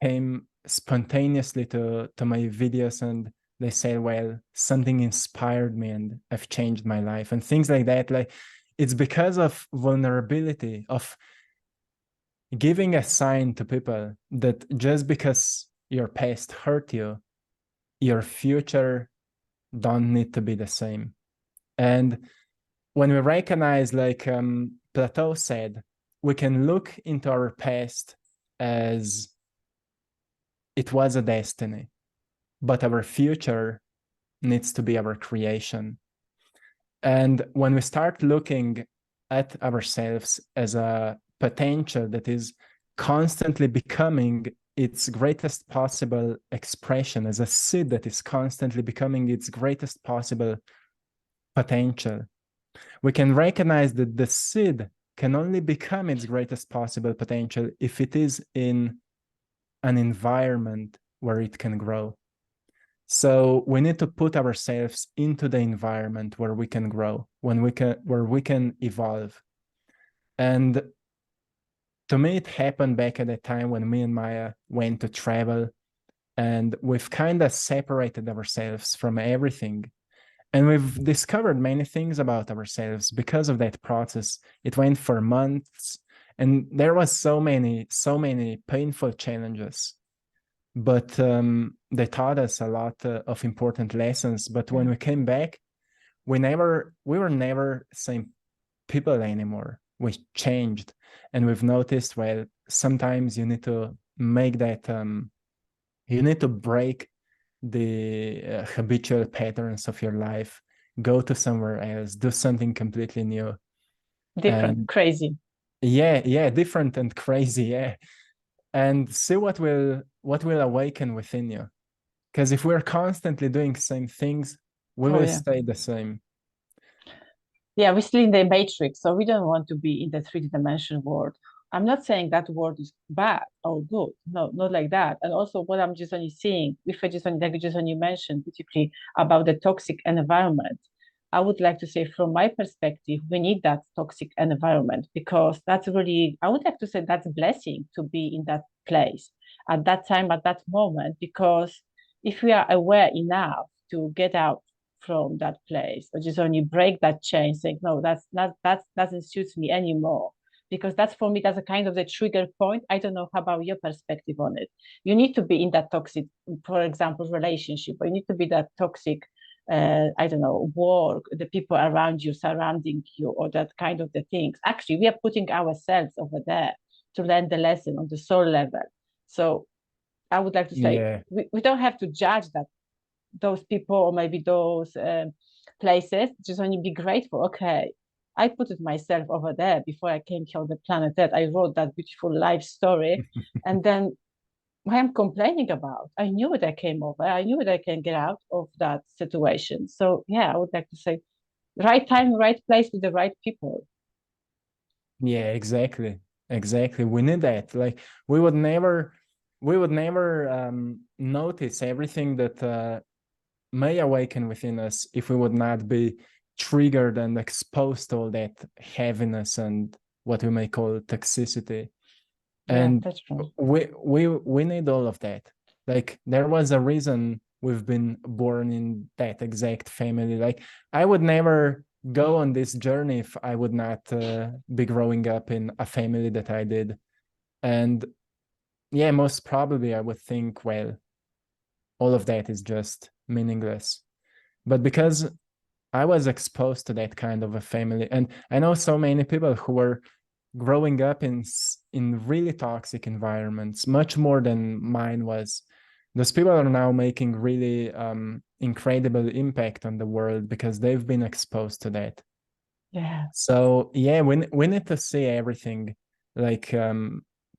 came spontaneously to my videos and they say, well, something inspired me and I've changed my life and things like that. Like, it's because of vulnerability, of giving a sign to people that just because your past hurt you, your future don't need to be the same. And when we recognize, like Plato said, we can look into our past as it was a destiny, but our future needs to be our creation. And when we start looking at ourselves as a potential that is constantly becoming its greatest possible expression, as a seed that is constantly becoming its greatest possible potential, we can recognize that the seed can only become its greatest possible potential if it is in an environment where it can grow. So we need to put ourselves into the environment where we can grow, where we can evolve. And to me, it happened back at the time when me and Maya went to travel, and we've kind of separated ourselves from everything. And we've discovered many things about ourselves because of that process. It went for months, and there was so many painful challenges, but they taught us a lot of important lessons. But when we came back, we were never same people anymore. We changed, and we've noticed, well, sometimes you need to make that you need to break the habitual patterns of your life, go to somewhere else, do something completely new, different, crazy. Yeah, different and crazy, yeah. And see what will awaken within you. Because if we're constantly doing same things, we Oh will yeah. stay the same. Yeah, we're still in the matrix, so we don't want to be in the 3D dimension world. I'm not saying that world is bad or good. No, not like that. And also what I'm just only seeing, if I just only like just only mentioned particularly about the toxic environment, I would like to say from my perspective, we need that toxic environment because that's really, I would like to say that's a blessing to be in that place at that time, at that moment, because if we are aware enough to get out from that place or just only break that chain saying no, that doesn't suit me anymore, because that's for me, that's a kind of the trigger point. I don't know how about your perspective on it. You need to be in that toxic, for example, relationship, or you need to be that toxic I don't know, work, the people around you, surrounding you, or that kind of the things. Actually, we are putting ourselves over there to learn the lesson on the soul level. So I would like to say Yeah. we don't have to judge that those people or maybe those places, just only be grateful. Okay, I put it myself over there before I came here on the planet Earth. I wrote that beautiful life story. And then what I'm complaining about, I knew it. I came over. I knew that I can get out of that situation. So yeah, I would like to say right time, right place with the right people. Yeah, exactly. Exactly. We need that. Like we would never notice everything that may awaken within us if we would not be triggered and exposed to all that heaviness and what we may call toxicity. Yeah, And that's true. we need all of that. Like there was a reason we've been born in that exact family. Like I would never go on this journey if I would not be growing up in a family that I did. And yeah, most probably I would think, well, all of that is just meaningless. But because I was exposed to that kind of a family, and I know so many people who were growing up in really toxic environments, much more than mine was. Those people are now making really incredible impact on the world because they've been exposed to that. Yeah, So yeah, we need to see everything, like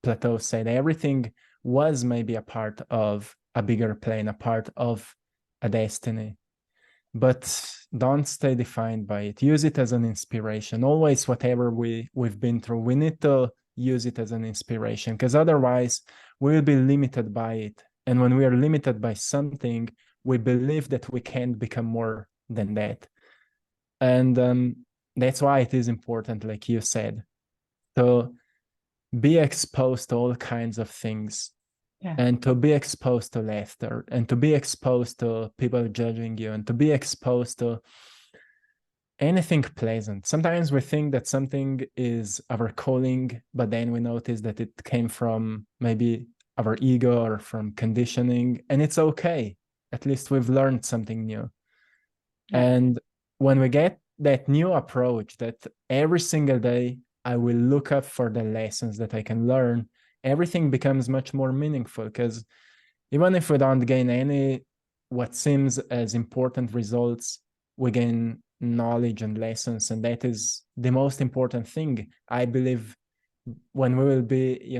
Plateau said, everything was maybe a part of a bigger plan, a part of a destiny, but don't stay defined by it. Use it as an inspiration. Always, whatever we've been through, we need to use it as an inspiration, because otherwise we will be limited by it. And when we are limited by something, we believe that we can't become more than that. And that's why it is important, like you said, to be exposed to all kinds of things, yeah, and to be exposed to laughter, and to be exposed to people judging you, and to be exposed to anything pleasant. Sometimes we think that something is our calling, but then we notice that it came from maybe our ego or from conditioning, and it's okay. At least we've learned something new. yeah, And when we get that new approach, that every single day I will look up for the lessons that I can learn, everything becomes much more meaningful, because even if we don't gain any what seems as important results, we gain knowledge and lessons, and that is the most important thing. I believe when we will be,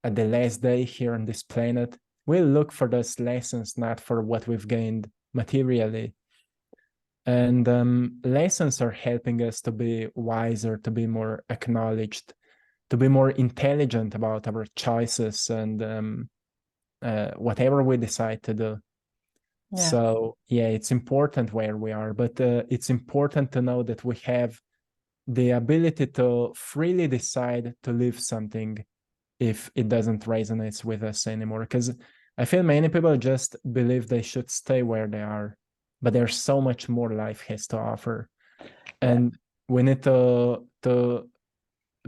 at the last day here on this planet, we'll look for those lessons, not for what we've gained materially. And lessons are helping us to be wiser, to be more acknowledged, to be more intelligent about our choices and whatever we decide to do. yeah, So yeah, it's important where we are, but it's important to know that we have the ability to freely decide to leave something if it doesn't resonate with us anymore. Because I feel many people just believe they should stay where they are, but there's so much more life has to offer, yeah. and we need to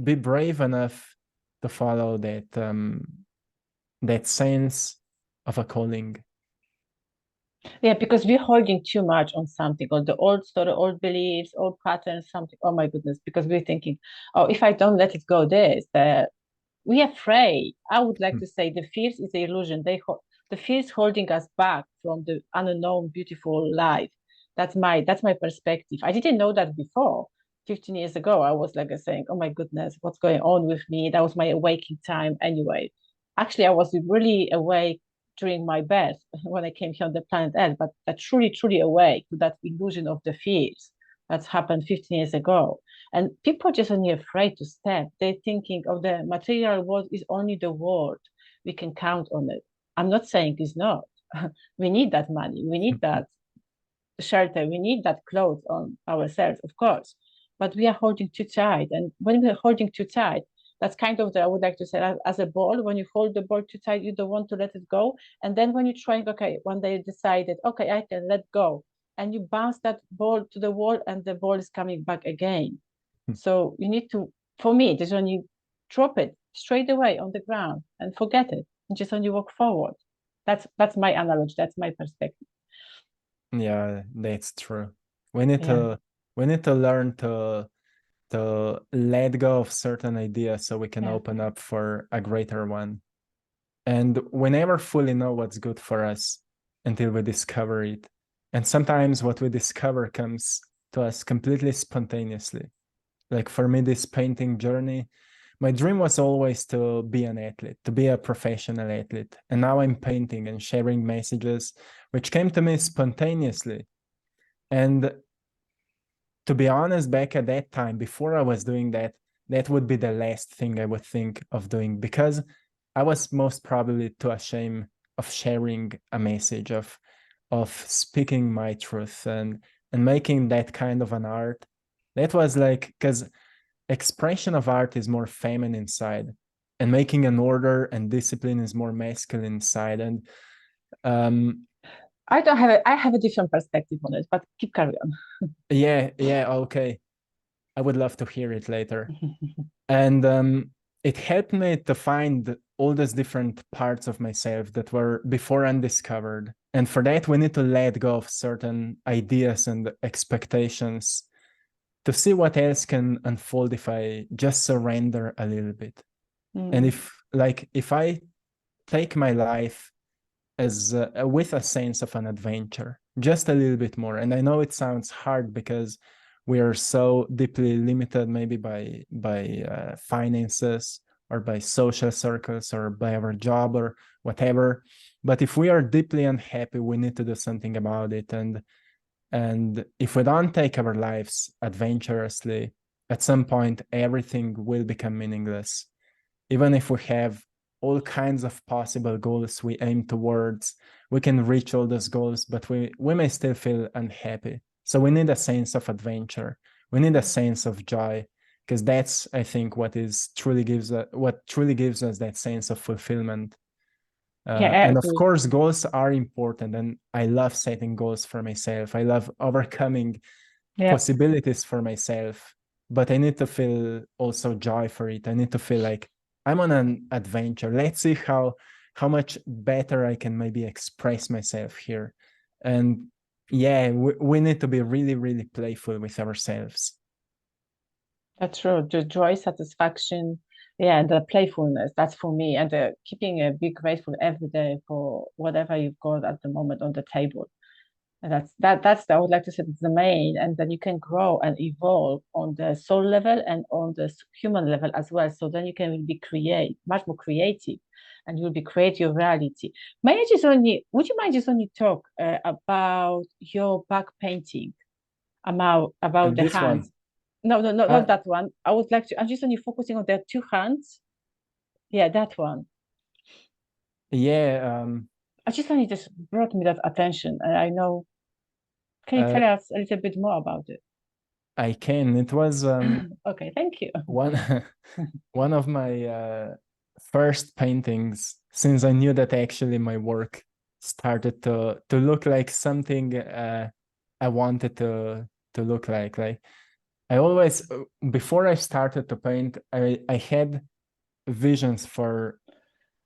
be brave enough to follow that sense of a calling. Yeah, because we're holding too much on something, or the old story, old beliefs, old patterns, something. Oh my goodness, because we're thinking, oh, if I don't let it go, this, that we're afraid. I would like to say the fears is the illusion. The fears holding us back from the unknown, beautiful life. That's my perspective. I didn't know that before. 15 years ago, I was like saying, oh my goodness, what's going on with me? That was my waking time anyway. Actually, I was really awake during my birth when I came here on the planet Earth, but truly, truly awake to that illusion of the fears that's happened 15 years ago. And people are just only afraid to step. They're thinking, oh, the material world is only the world. We can count on it. I'm not saying it's not. We need that money. We need that shelter. We need that clothes on ourselves, of course. But we are holding too tight. And when we're holding too tight, that's kind of I would like to say, as a ball, when you hold the ball too tight, you don't want to let it go. And then when you're trying, okay, one day you decided, okay, I can let go. And you bounce that ball to the wall and the ball is coming back again. So you need to, for me, just when you drop it straight away on the ground and forget it, and just when you walk forward. That's my analogy. That's my perspective. Yeah, that's true. We need Yeah. to learn to let go of certain ideas so we can Yeah. open up for a greater one. And we never fully know what's good for us until we discover it. And sometimes what we discover comes to us completely spontaneously. Like for me, this painting journey, my dream was always to be an athlete, to be a professional athlete. And now I'm painting and sharing messages, which came to me spontaneously. And to be honest, back at that time, before I was doing that, that would be the last thing I would think of doing, because I was most probably too ashamed of sharing a message, of speaking my truth and making that kind of an art. That was like, because expression of art is more feminine side, and making an order and discipline is more masculine side. And I have a different perspective on it, but keep carry on. yeah, okay. I would love to hear it later. And it helped me to find all those different parts of myself that were before undiscovered. And for that, we need to let go of certain ideas and expectations to see what else can unfold if I just surrender a little bit. And if I take my life as with a sense of an adventure, just a little bit more. And I know it sounds hard because we are so deeply limited, maybe by finances or by social circles or by our job or whatever. But if we are deeply unhappy, we need to do something about it. And if we don't take our lives adventurously, at some point everything will become meaningless. Even if we have all kinds of possible goals we aim towards, we can reach all those goals, but we may still feel unhappy. So we need a sense of adventure. We need a sense of joy, because that's, I think, what truly gives us that sense of fulfillment. Yeah, I And of agree. course, goals are important, and I love setting goals for myself. I love overcoming possibilities for myself, but I need to feel also joy for it. I need to feel like I'm on an adventure. Let's see how much better I can maybe express myself here. And yeah, we need to be really, really playful with ourselves. That's true. The joy, satisfaction, yeah, and the playfulness. That's for me. And be grateful every day for whatever you've got at the moment on the table. And that's I would like to say that's the main. And then you can grow and evolve on the soul level and on the human level as well. So then you can be much more creative, and you'll be create your reality. Would you mind just only talk about your back painting, about the This one, hands? No, no, no, not uh, that one. I would like to. I'm just only focusing on the two hands. Yeah, that one. yeah, I just only just brought me that attention, and I know. Can you uh, tell us a little bit more about it? I can. It was Okay, thank you. one one of my first paintings, since I knew that actually my work started to look like something I wanted to look like. Like I always, before I started to paint, I had visions for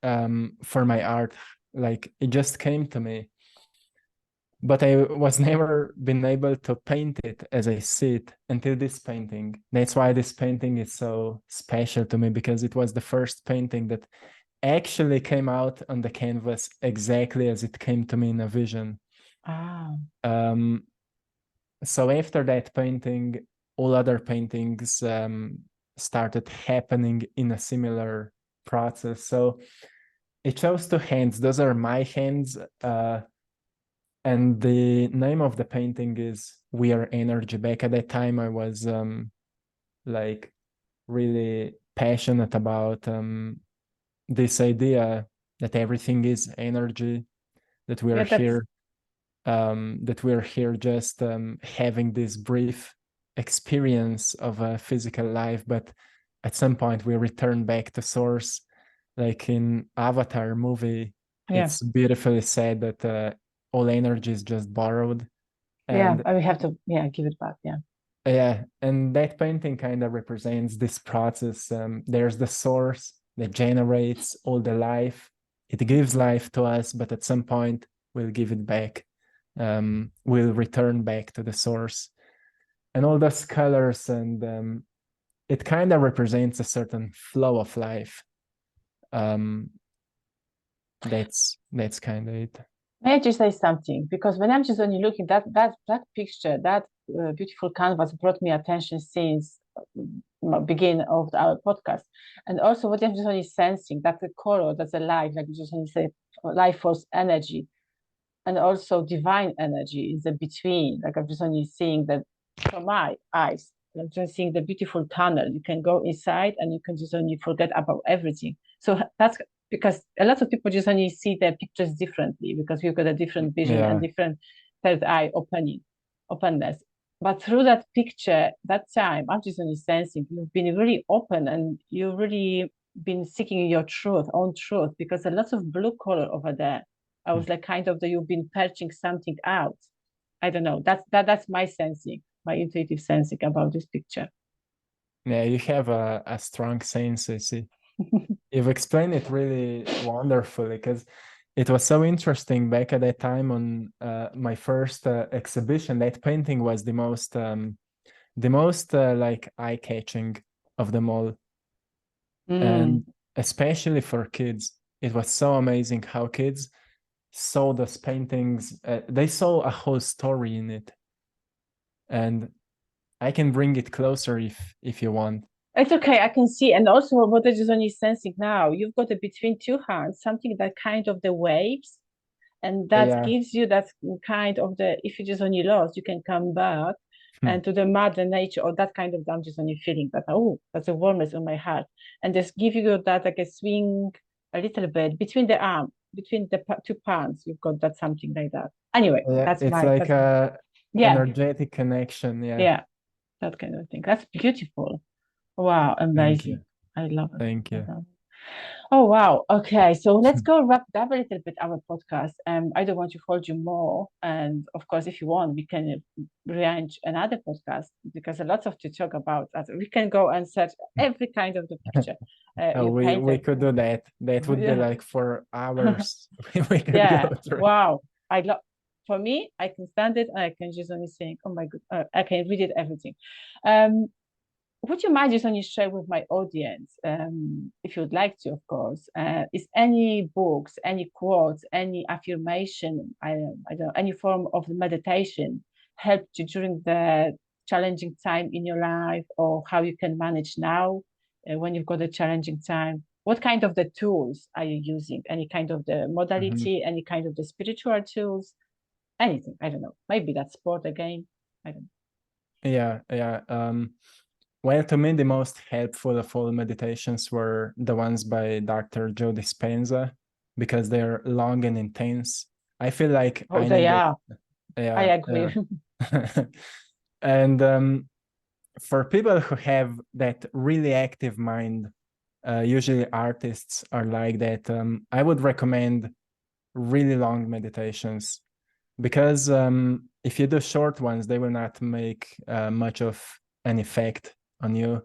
my art. Like it just came to me, but I was never been able to paint it as I see it until this painting. That's why this painting is so special to me, because it was the first painting that actually came out on the canvas exactly as it came to me in a vision. Ah, Um, so after that painting, all other paintings started happening in a similar process. So it shows two hands. Those are my hands. And the name of the painting is We Are Energy. Back at that time, I was like really passionate about this idea that everything is energy, that we are here, that we're here just having this brief experience of a physical life, but at some point we return back to source. Like in Avatar movie, it's beautifully said that all energy is just borrowed. And we have to give it back. Yeah, and that painting kind of represents this process. There's the source that generates all the life. It gives life to us, but at some point we'll give it back. We'll return back to the source. And all those colors, and it kind of represents a certain flow of life. That's kind of it. May I just say something? Because when I'm just only looking, that picture, that beautiful canvas brought me attention since beginning of our podcast. And also what I'm just only sensing, that the color, that's a life, like you just only say, life force energy, and also divine energy is the between. Like I'm just only seeing that from my eyes. I'm just seeing the beautiful tunnel. You can go inside and you can just only forget about everything. So that's because a lot of people just only see their pictures differently because we've got a different vision and different third eye openness. But through that picture, that time, I'm just only sensing you've been really open and you've really been seeking your truth, own truth, because a lot of blue color over there. I was like kind of that you've been perching something out. I don't know. That's my sensing, my intuitive sensing about this picture. Yeah, you have a strong sense, I see. You've explained it really wonderfully because it was so interesting back at that time on my first exhibition. That painting was the most like eye-catching of them all. And especially for kids, it was so amazing how kids saw those paintings. They saw a whole story in it. And I can bring it closer if you want. It's okay, I can see. And also what I just only sensing now, you've got it between two hands, something that kind of the waves, and that gives you that kind of the, if you just only lost, you can come back and to the mother nature, or that kind of, I'm just only feeling that, oh, that's a warmness on my heart. And just give you that like a swing a little bit between the arm, between the two palms, you've got that something like that. Anyway, it's like a energetic connection. Yeah, that kind of thing. That's beautiful. Wow, amazing. I love it. Thank you. Oh, wow. Okay, so let's go wrap up a little bit our podcast. I don't want to hold you more. And of course, if you want, we can arrange another podcast because a lot of to talk about that. We can go and search every kind of the picture. We could do that. That would be like for hours. We could go through. Wow. For me, I can stand it and I can just only think, oh my God, I can read it everything. Would you mind just only share with my audience, if you'd like to, of course, is any books, any quotes, any affirmation, I don't know, any form of meditation helped you during the challenging time in your life, or how you can manage now when you've got a challenging time? What kind of the tools are you using? Any kind of the modality, any kind of the spiritual tools, anything? I don't know. Maybe that's sport again. I don't know. Yeah. Well, to me, the most helpful of all meditations were the ones by Dr. Joe Dispenza because they're long and intense. I feel like they are. I agree. And for people who have that really active mind, usually artists are like that. I would recommend really long meditations because if you do short ones, they will not make much of an effect on you.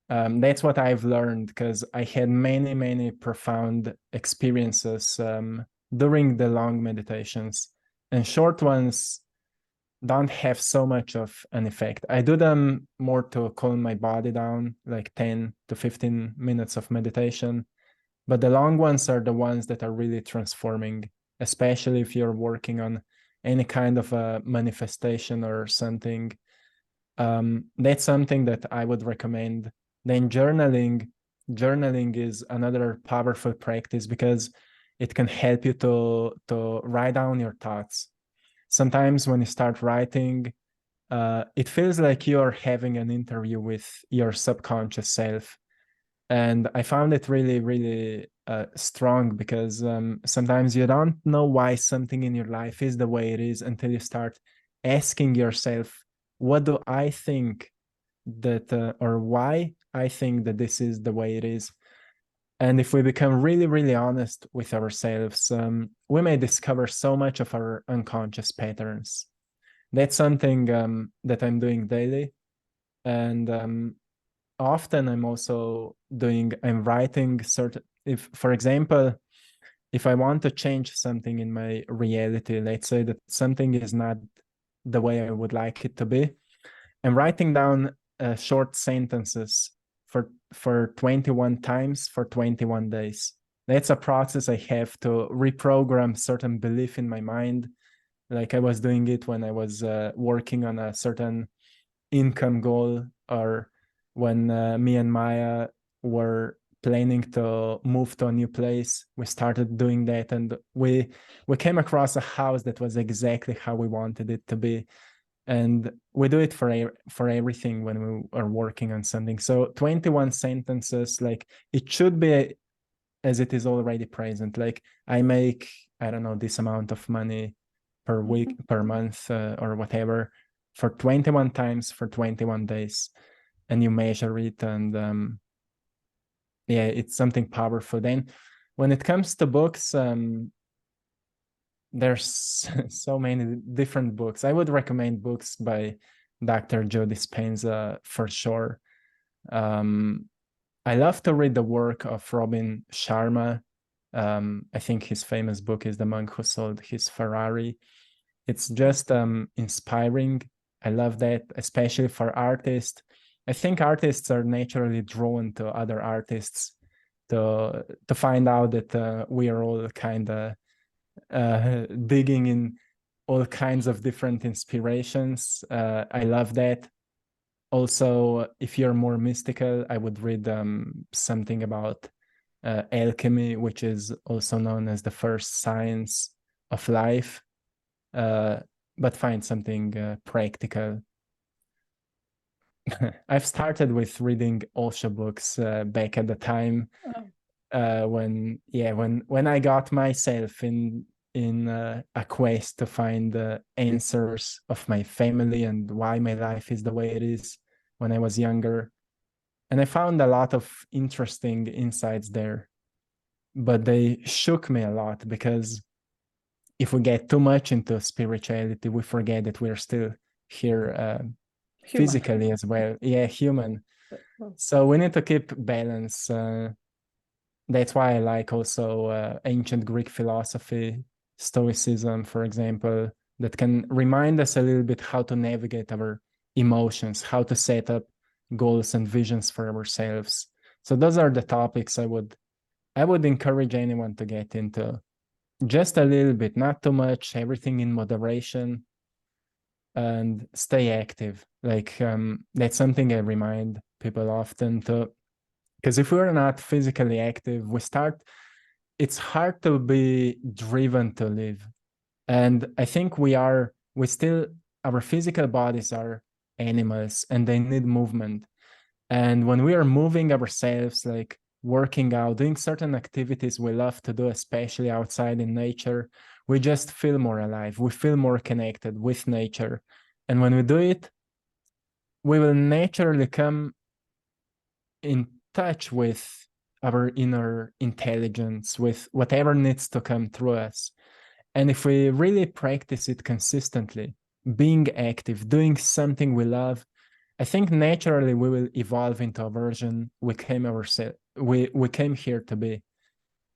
That's what I've learned because I had many profound experiences during the long meditations, and short ones don't have so much of an effect. I do them more to calm my body down, like 10 to 15 minutes of meditation, but the long ones are the ones that are really transforming, especially if you're working on any kind of a manifestation or something. That's something that I would recommend. Then journaling is another powerful practice because it can help you to write down your thoughts. Sometimes when you start writing, it feels like you're having an interview with your subconscious self. And I found it really, really strong because sometimes you don't know why something in your life is the way it is until you start asking yourself, what do I think that, or why I think that this is the way it is? And if we become really, really honest with ourselves, we may discover so much of our unconscious patterns. That's something that I'm doing daily. And often I'm writing certain, if, for example, if I want to change something in my reality, let's say that something is not the way I would like it to be, I'm writing down short sentences for 21 times for 21 days. That's a process I have to reprogram certain belief in my mind. Like I was doing it when I was working on a certain income goal, or when me and Maya were planning to move to a new place. We started doing that, and we came across a house that was exactly how we wanted it to be. And we do it for everything when we are working on something. So 21 sentences, like it should be as it is already present. Like I make, I don't know, this amount of money per week, per month, or whatever, for 21 times for 21 days. And you measure it, and yeah, it's something powerful. Then when it comes to books, there's so many different books. I would recommend books by Dr. Joe Dispenza for sure. I love to read the work of Robin Sharma. I think his famous book is The Monk Who Sold His Ferrari. It's just inspiring. I love that, especially for artists. I think artists are naturally drawn to other artists to find out that we are all kind of digging in all kinds of different inspirations. I love that. Also, if you're more mystical, I would read something about alchemy, which is also known as the first science of life, but find something practical. I've started with reading Osho books back at the time when I got myself in a quest to find the answers of my family and why my life is the way it is when I was younger. And I found a lot of interesting insights there, but they shook me a lot because if we get too much into spirituality, we forget that we're still here physically as well. Yeah, human. So we need to keep balance. That's why I like also ancient Greek philosophy, Stoicism, for example, that can remind us a little bit how to navigate our emotions, how to set up goals and visions for ourselves. So those are the topics I would encourage anyone to get into. Just a little bit, not too much, everything in moderation, and stay active. Like that's something I remind people often to, because if we're not physically active, it's hard to be driven to live. And I think our physical bodies are animals and they need movement. And when we are moving ourselves, like working out, doing certain activities we love to do, especially outside in nature, we just feel more alive. We feel more connected with nature. And when we do it, we will naturally come in touch with our inner intelligence, with whatever needs to come through us. And if we really practice it consistently, being active, doing something we love, I think naturally we will evolve into a version we came here to be.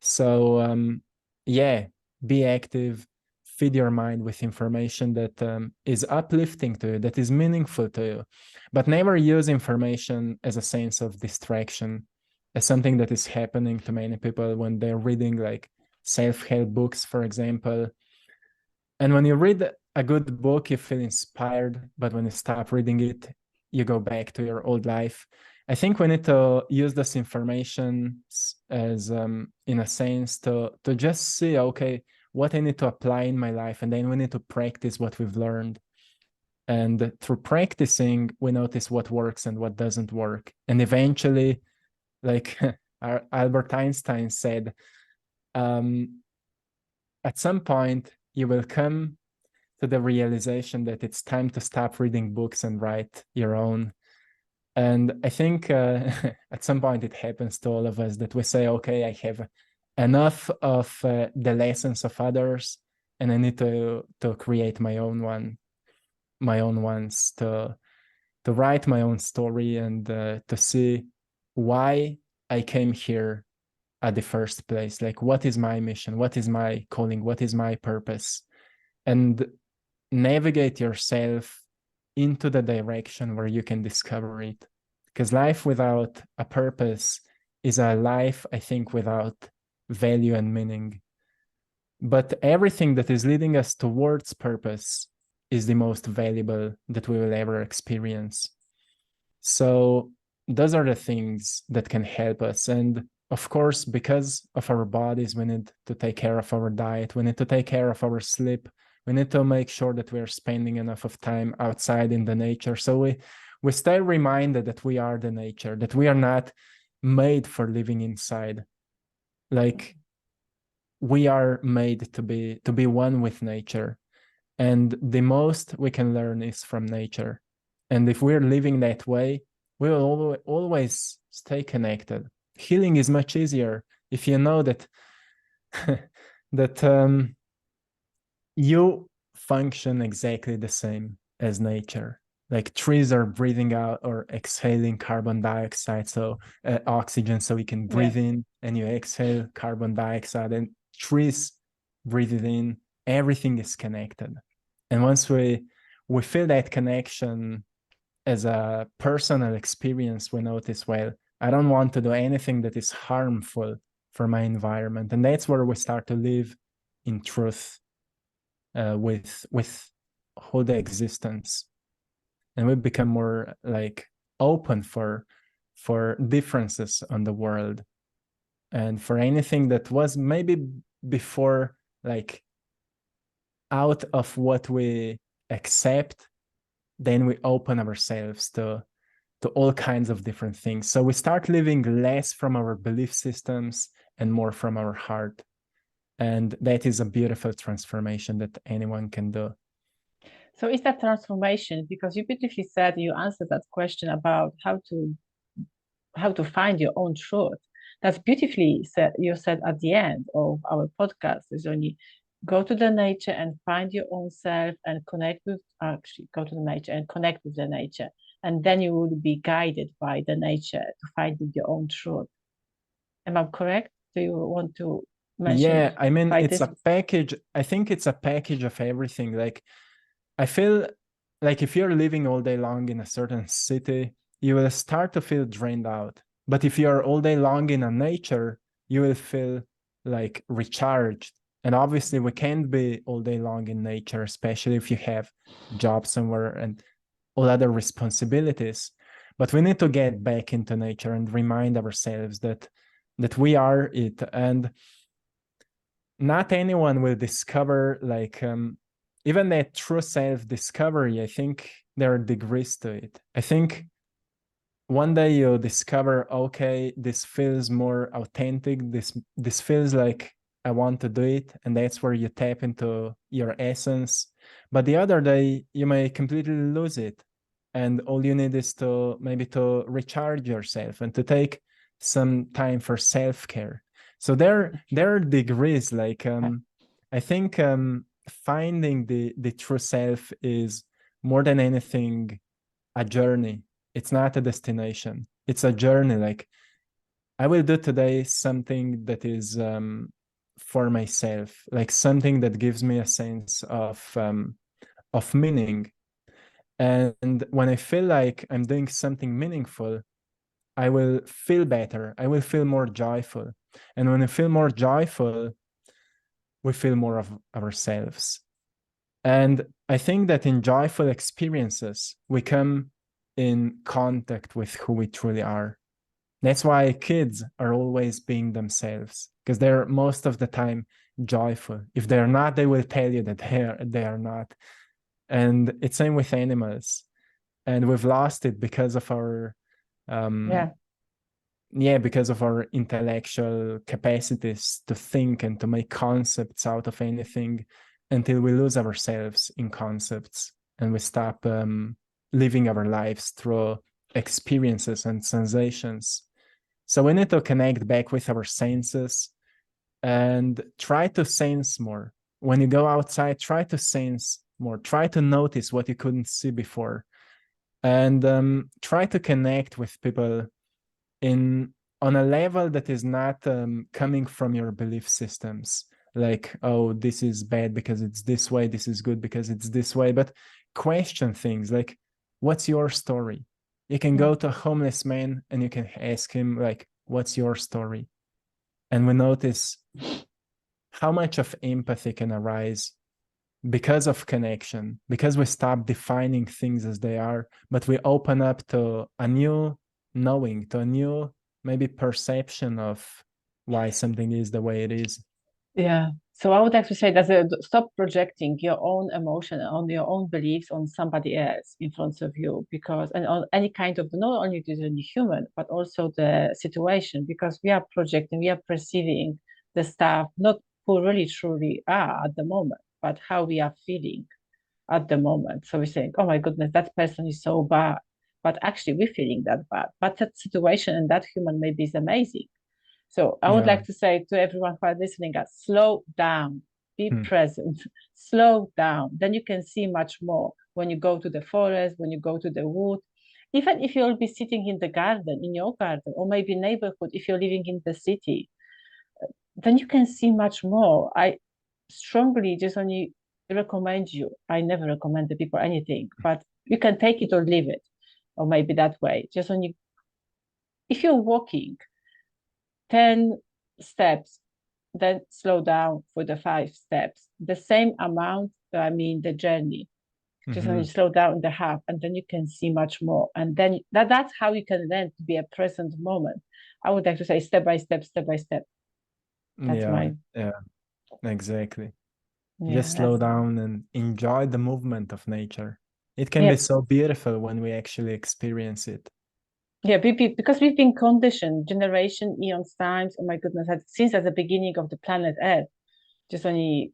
So yeah, be active, feed your mind with information that is uplifting to you, that is meaningful to you, but never use information as a sense of distraction, as something that is happening to many people when they're reading like self-help books, for example. And when you read a good book, you feel inspired, but when you stop reading it, you go back to your old life. I think we need to use this information as in a sense to just see, okay, what I need to apply in my life, and then we need to practice what we've learned. And through practicing, we notice what works and what doesn't work. And eventually, like Albert Einstein said, at some point you will come to the realization that it's time to stop reading books and write your own. And I think at some point it happens to all of us that we say, okay, I have enough of the lessons of others, and I need to create my own ones, to write my own story, and to see why I came here at the first place. Like, what is my mission? What is my calling? What is my purpose? And navigate yourself into the direction where you can discover it. Because life without a purpose is a life, I think, without value and meaning. But everything that is leading us towards purpose is the most valuable that we will ever experience. So those are the things that can help us. And of course, because of our bodies, we need to take care of our diet. We need to take care of our sleep. We need to make sure that we're spending enough of time outside in the nature. So we stay reminded that we are the nature, that we are not made for living inside. Like, we are made to be one with nature. And the most we can learn is from nature. And if we're living that way, we will always stay connected. Healing is much easier if you know that that you function exactly the same as nature. Like, trees are breathing out or exhaling carbon dioxide, so oxygen, so we can breathe in, and you exhale carbon dioxide, and trees breathe it in. Everything is connected. And once we feel that connection as a personal experience, we notice, well, I don't want to do anything that is harmful for my environment. And that's where we start to live in truth with whole the existence. And we become more like open for differences on the world, and for anything that was maybe before like out of what we accept, then we open ourselves to all kinds of different things. So we start living less from our belief systems and more from our heart. And that is a beautiful transformation that anyone can do. So is that transformation, because you beautifully said, you answered that question about how to find your own truth. That's beautifully said. You said at the end of our podcast is only go to the nature and find your own self and connect with, actually go to the nature and connect with the nature. And then you will be guided by the nature to find your own truth. Am I correct? Do you want to mention? Yeah, I mean, it's a package. I think it's a package of everything. Like, I feel like if you're living all day long in a certain city, you will start to feel drained out. But if you're all day long in a nature, you will feel like recharged. And obviously we can't be all day long in nature, especially if you have jobs somewhere and all other responsibilities. But we need to get back into nature and remind ourselves that we are it. And not anyone will discover like even that true self-discovery. I think there are degrees to it. I think one day you'll discover, okay, this feels more authentic. This feels like I want to do it. And that's where you tap into your essence. But the other day you may completely lose it. And all you need is to recharge yourself and to take some time for self-care. So there are degrees. Like I think finding the true self is more than anything a journey. It's not a destination. It's a journey. Like, I will do today something that is for myself, like something that gives me a sense of meaning. And when I feel like I'm doing something meaningful, I will feel better. I will feel more joyful. And when I feel more joyful, we feel more of ourselves. And I think that in joyful experiences, we come in contact with who we truly are. That's why kids are always being themselves, because they're most of the time joyful. If they're not, they will tell you that they are not. And it's same with animals. And we've lost it because of our because of our intellectual capacities to think and to make concepts out of anything, until we lose ourselves in concepts and we stop living our lives through experiences and sensations. So we need to connect back with our senses and try to sense more. When you go outside, try to sense more. Try to notice what you couldn't see before. And try to connect with people on a level that is not coming from your belief systems. Like, oh, this is bad because it's this way. This is good because it's this way. But question things like, what's your story? You can go to a homeless man and you can ask him, like, what's your story? And we notice how much of empathy can arise because of connection, because we stop defining things as they are, but we open up to a new knowing, to a new maybe perception of why something is the way it is. Yeah. So I would like to say that stop projecting your own emotion on your own beliefs on somebody else in front of you, because and on any kind of not only the human but also the situation, because we are projecting, we are perceiving the stuff not who really truly are at the moment, but how we are feeling at the moment. So we think, oh my goodness, that person is so bad, but actually we're feeling that bad. But that situation and that human maybe is amazing. So I would like to say to everyone who are listening, slow down, be present, slow down. Then you can see much more when you go to the forest, when you go to the wood. Even if you'll be sitting in the garden, in your garden, or maybe neighborhood, if you're living in the city, then you can see much more. I strongly just only recommend you. I never recommend the people anything, but you can take it or leave it, or maybe that way. Just only if you're walking 10 steps, then slow down for the 5 steps. The same amount, I mean, the journey. Just when you slow down the half, and then you can see much more. And then that's how you can learn to be a present moment. I would like to say step by step, step by step. That's mine. Yeah, exactly. Yeah, Just slow down and enjoy the movement of nature. It can yeah. be so beautiful when we actually experience it. Yeah, because we've been conditioned generation, eons times. Oh my goodness, since at the beginning of the planet Earth, just when you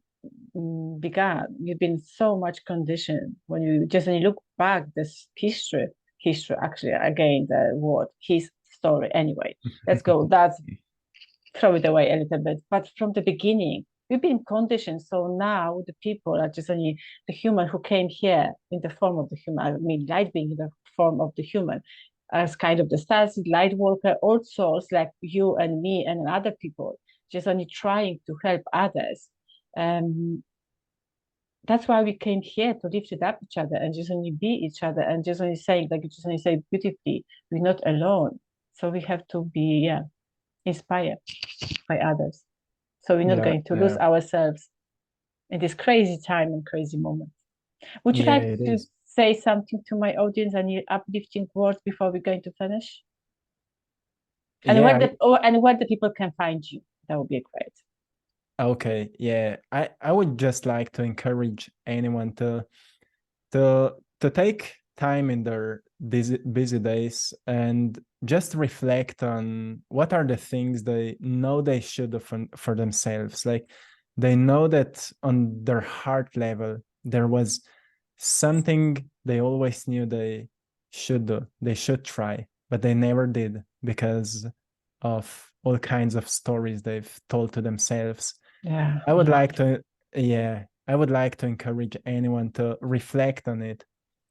began, you've been so much conditioned. When you look back, this history actually again the word his story. Anyway, let's go. That's throw it away a little bit. But from the beginning, we've been conditioned. So now the people are just only the human who came here in the form of the human. I mean, light being in the form of the human, as kind of the stars, light worker, all souls like you and me and other people, just only trying to help others. That's why we came here to lift it up each other and just only be each other and just only saying, like you just only say beautifully, we're not alone. So we have to be inspired by others. So we're not going to lose ourselves in this crazy time and crazy moment. Would you like to say something to my audience, any uplifting words before we're going to finish? And where the people can find you? That would be great. Okay, yeah. I would just like to encourage anyone to take time in their busy days and just reflect on what are the things they know they should do for themselves. Like they know that on their heart level there was something they always knew they should do, they should try, but they never did because of all kinds of stories they've told to themselves. I would like to encourage anyone to reflect on it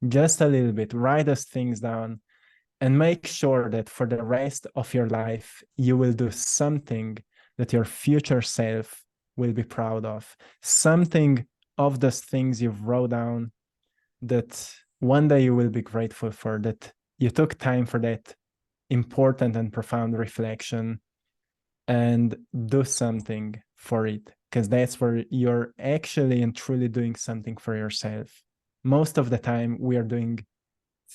just a little bit, write those things down, and make sure that for the rest of your life, you will do something that your future self will be proud of. Something of those things you've wrote down that one day you will be grateful for, that you took time for that important and profound reflection, and do something for it, because that's where you're actually and truly doing something for yourself. Most of the time we are doing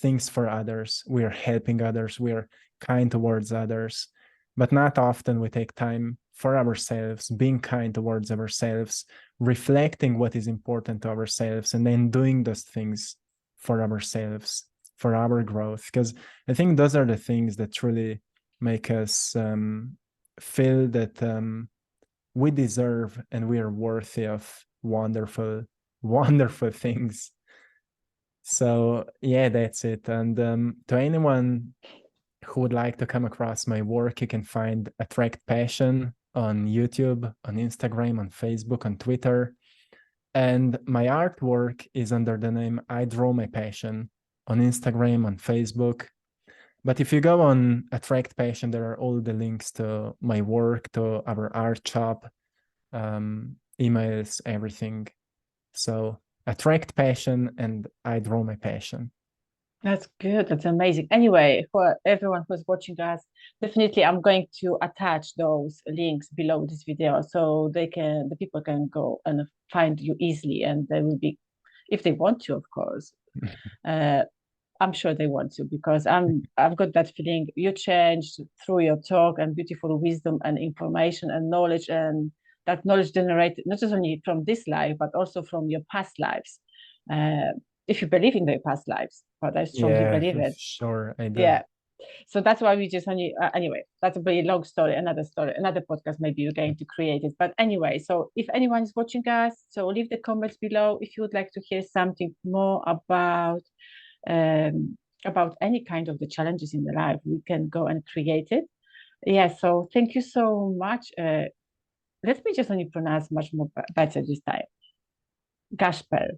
things for others, we're helping others, we're kind towards others, but not often we take time for ourselves, being kind towards ourselves, reflecting what is important to ourselves, and then doing those things for ourselves, for our growth. Because I think those are the things that truly make us feel that we deserve and we are worthy of wonderful, wonderful things. So yeah, that's it. And to anyone who would like to come across my work, you can find Attract Passion on YouTube, on Instagram, on Facebook, on Twitter. And my artwork is under the name I Draw My Passion on Instagram, on Facebook. But if you go on Attract Passion, there are all the links to my work, to our art shop, emails, everything. So Attract Passion and I Draw My Passion. That's good. That's amazing. Anyway, for everyone who's watching us, definitely I'm going to attach those links below this video so the people can go and find you easily, and they will be, if they want to, of course. I'm sure they want to, because I've got that feeling you changed through your talk and beautiful wisdom and information and knowledge, and that knowledge generated not just only from this life but also from your past lives. If you believe in their past lives, but I strongly believe it. Sure, I do. Yeah. So that's why we just only anyway, that's a very long story, another podcast, maybe you're going to create it. But anyway, so if anyone is watching us, so leave the comments below if you would like to hear something more about any kind of the challenges in the life. We can go and create it. Yeah, so thank you so much. Let me just only pronounce much more better this time. Gasper.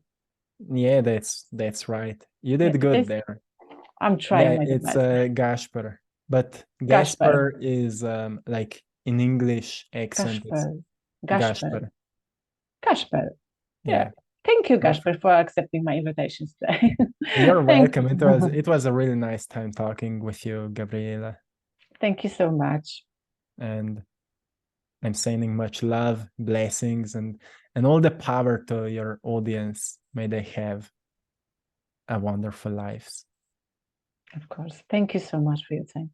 Yeah, that's right. You did good there. I'm trying my it's best. Gasper, but Gasper Gasper is like in English accent. Gasper. Gasper. Yeah. Thank you, But Gasper, for accepting my invitations today. you're Thank welcome. you. It was a really nice time talking with you, Gabriela. Thank you so much. And I'm sending much love, blessings, and all the power to your audience. May they have a wonderful lives. Of course. Thank you so much for your time.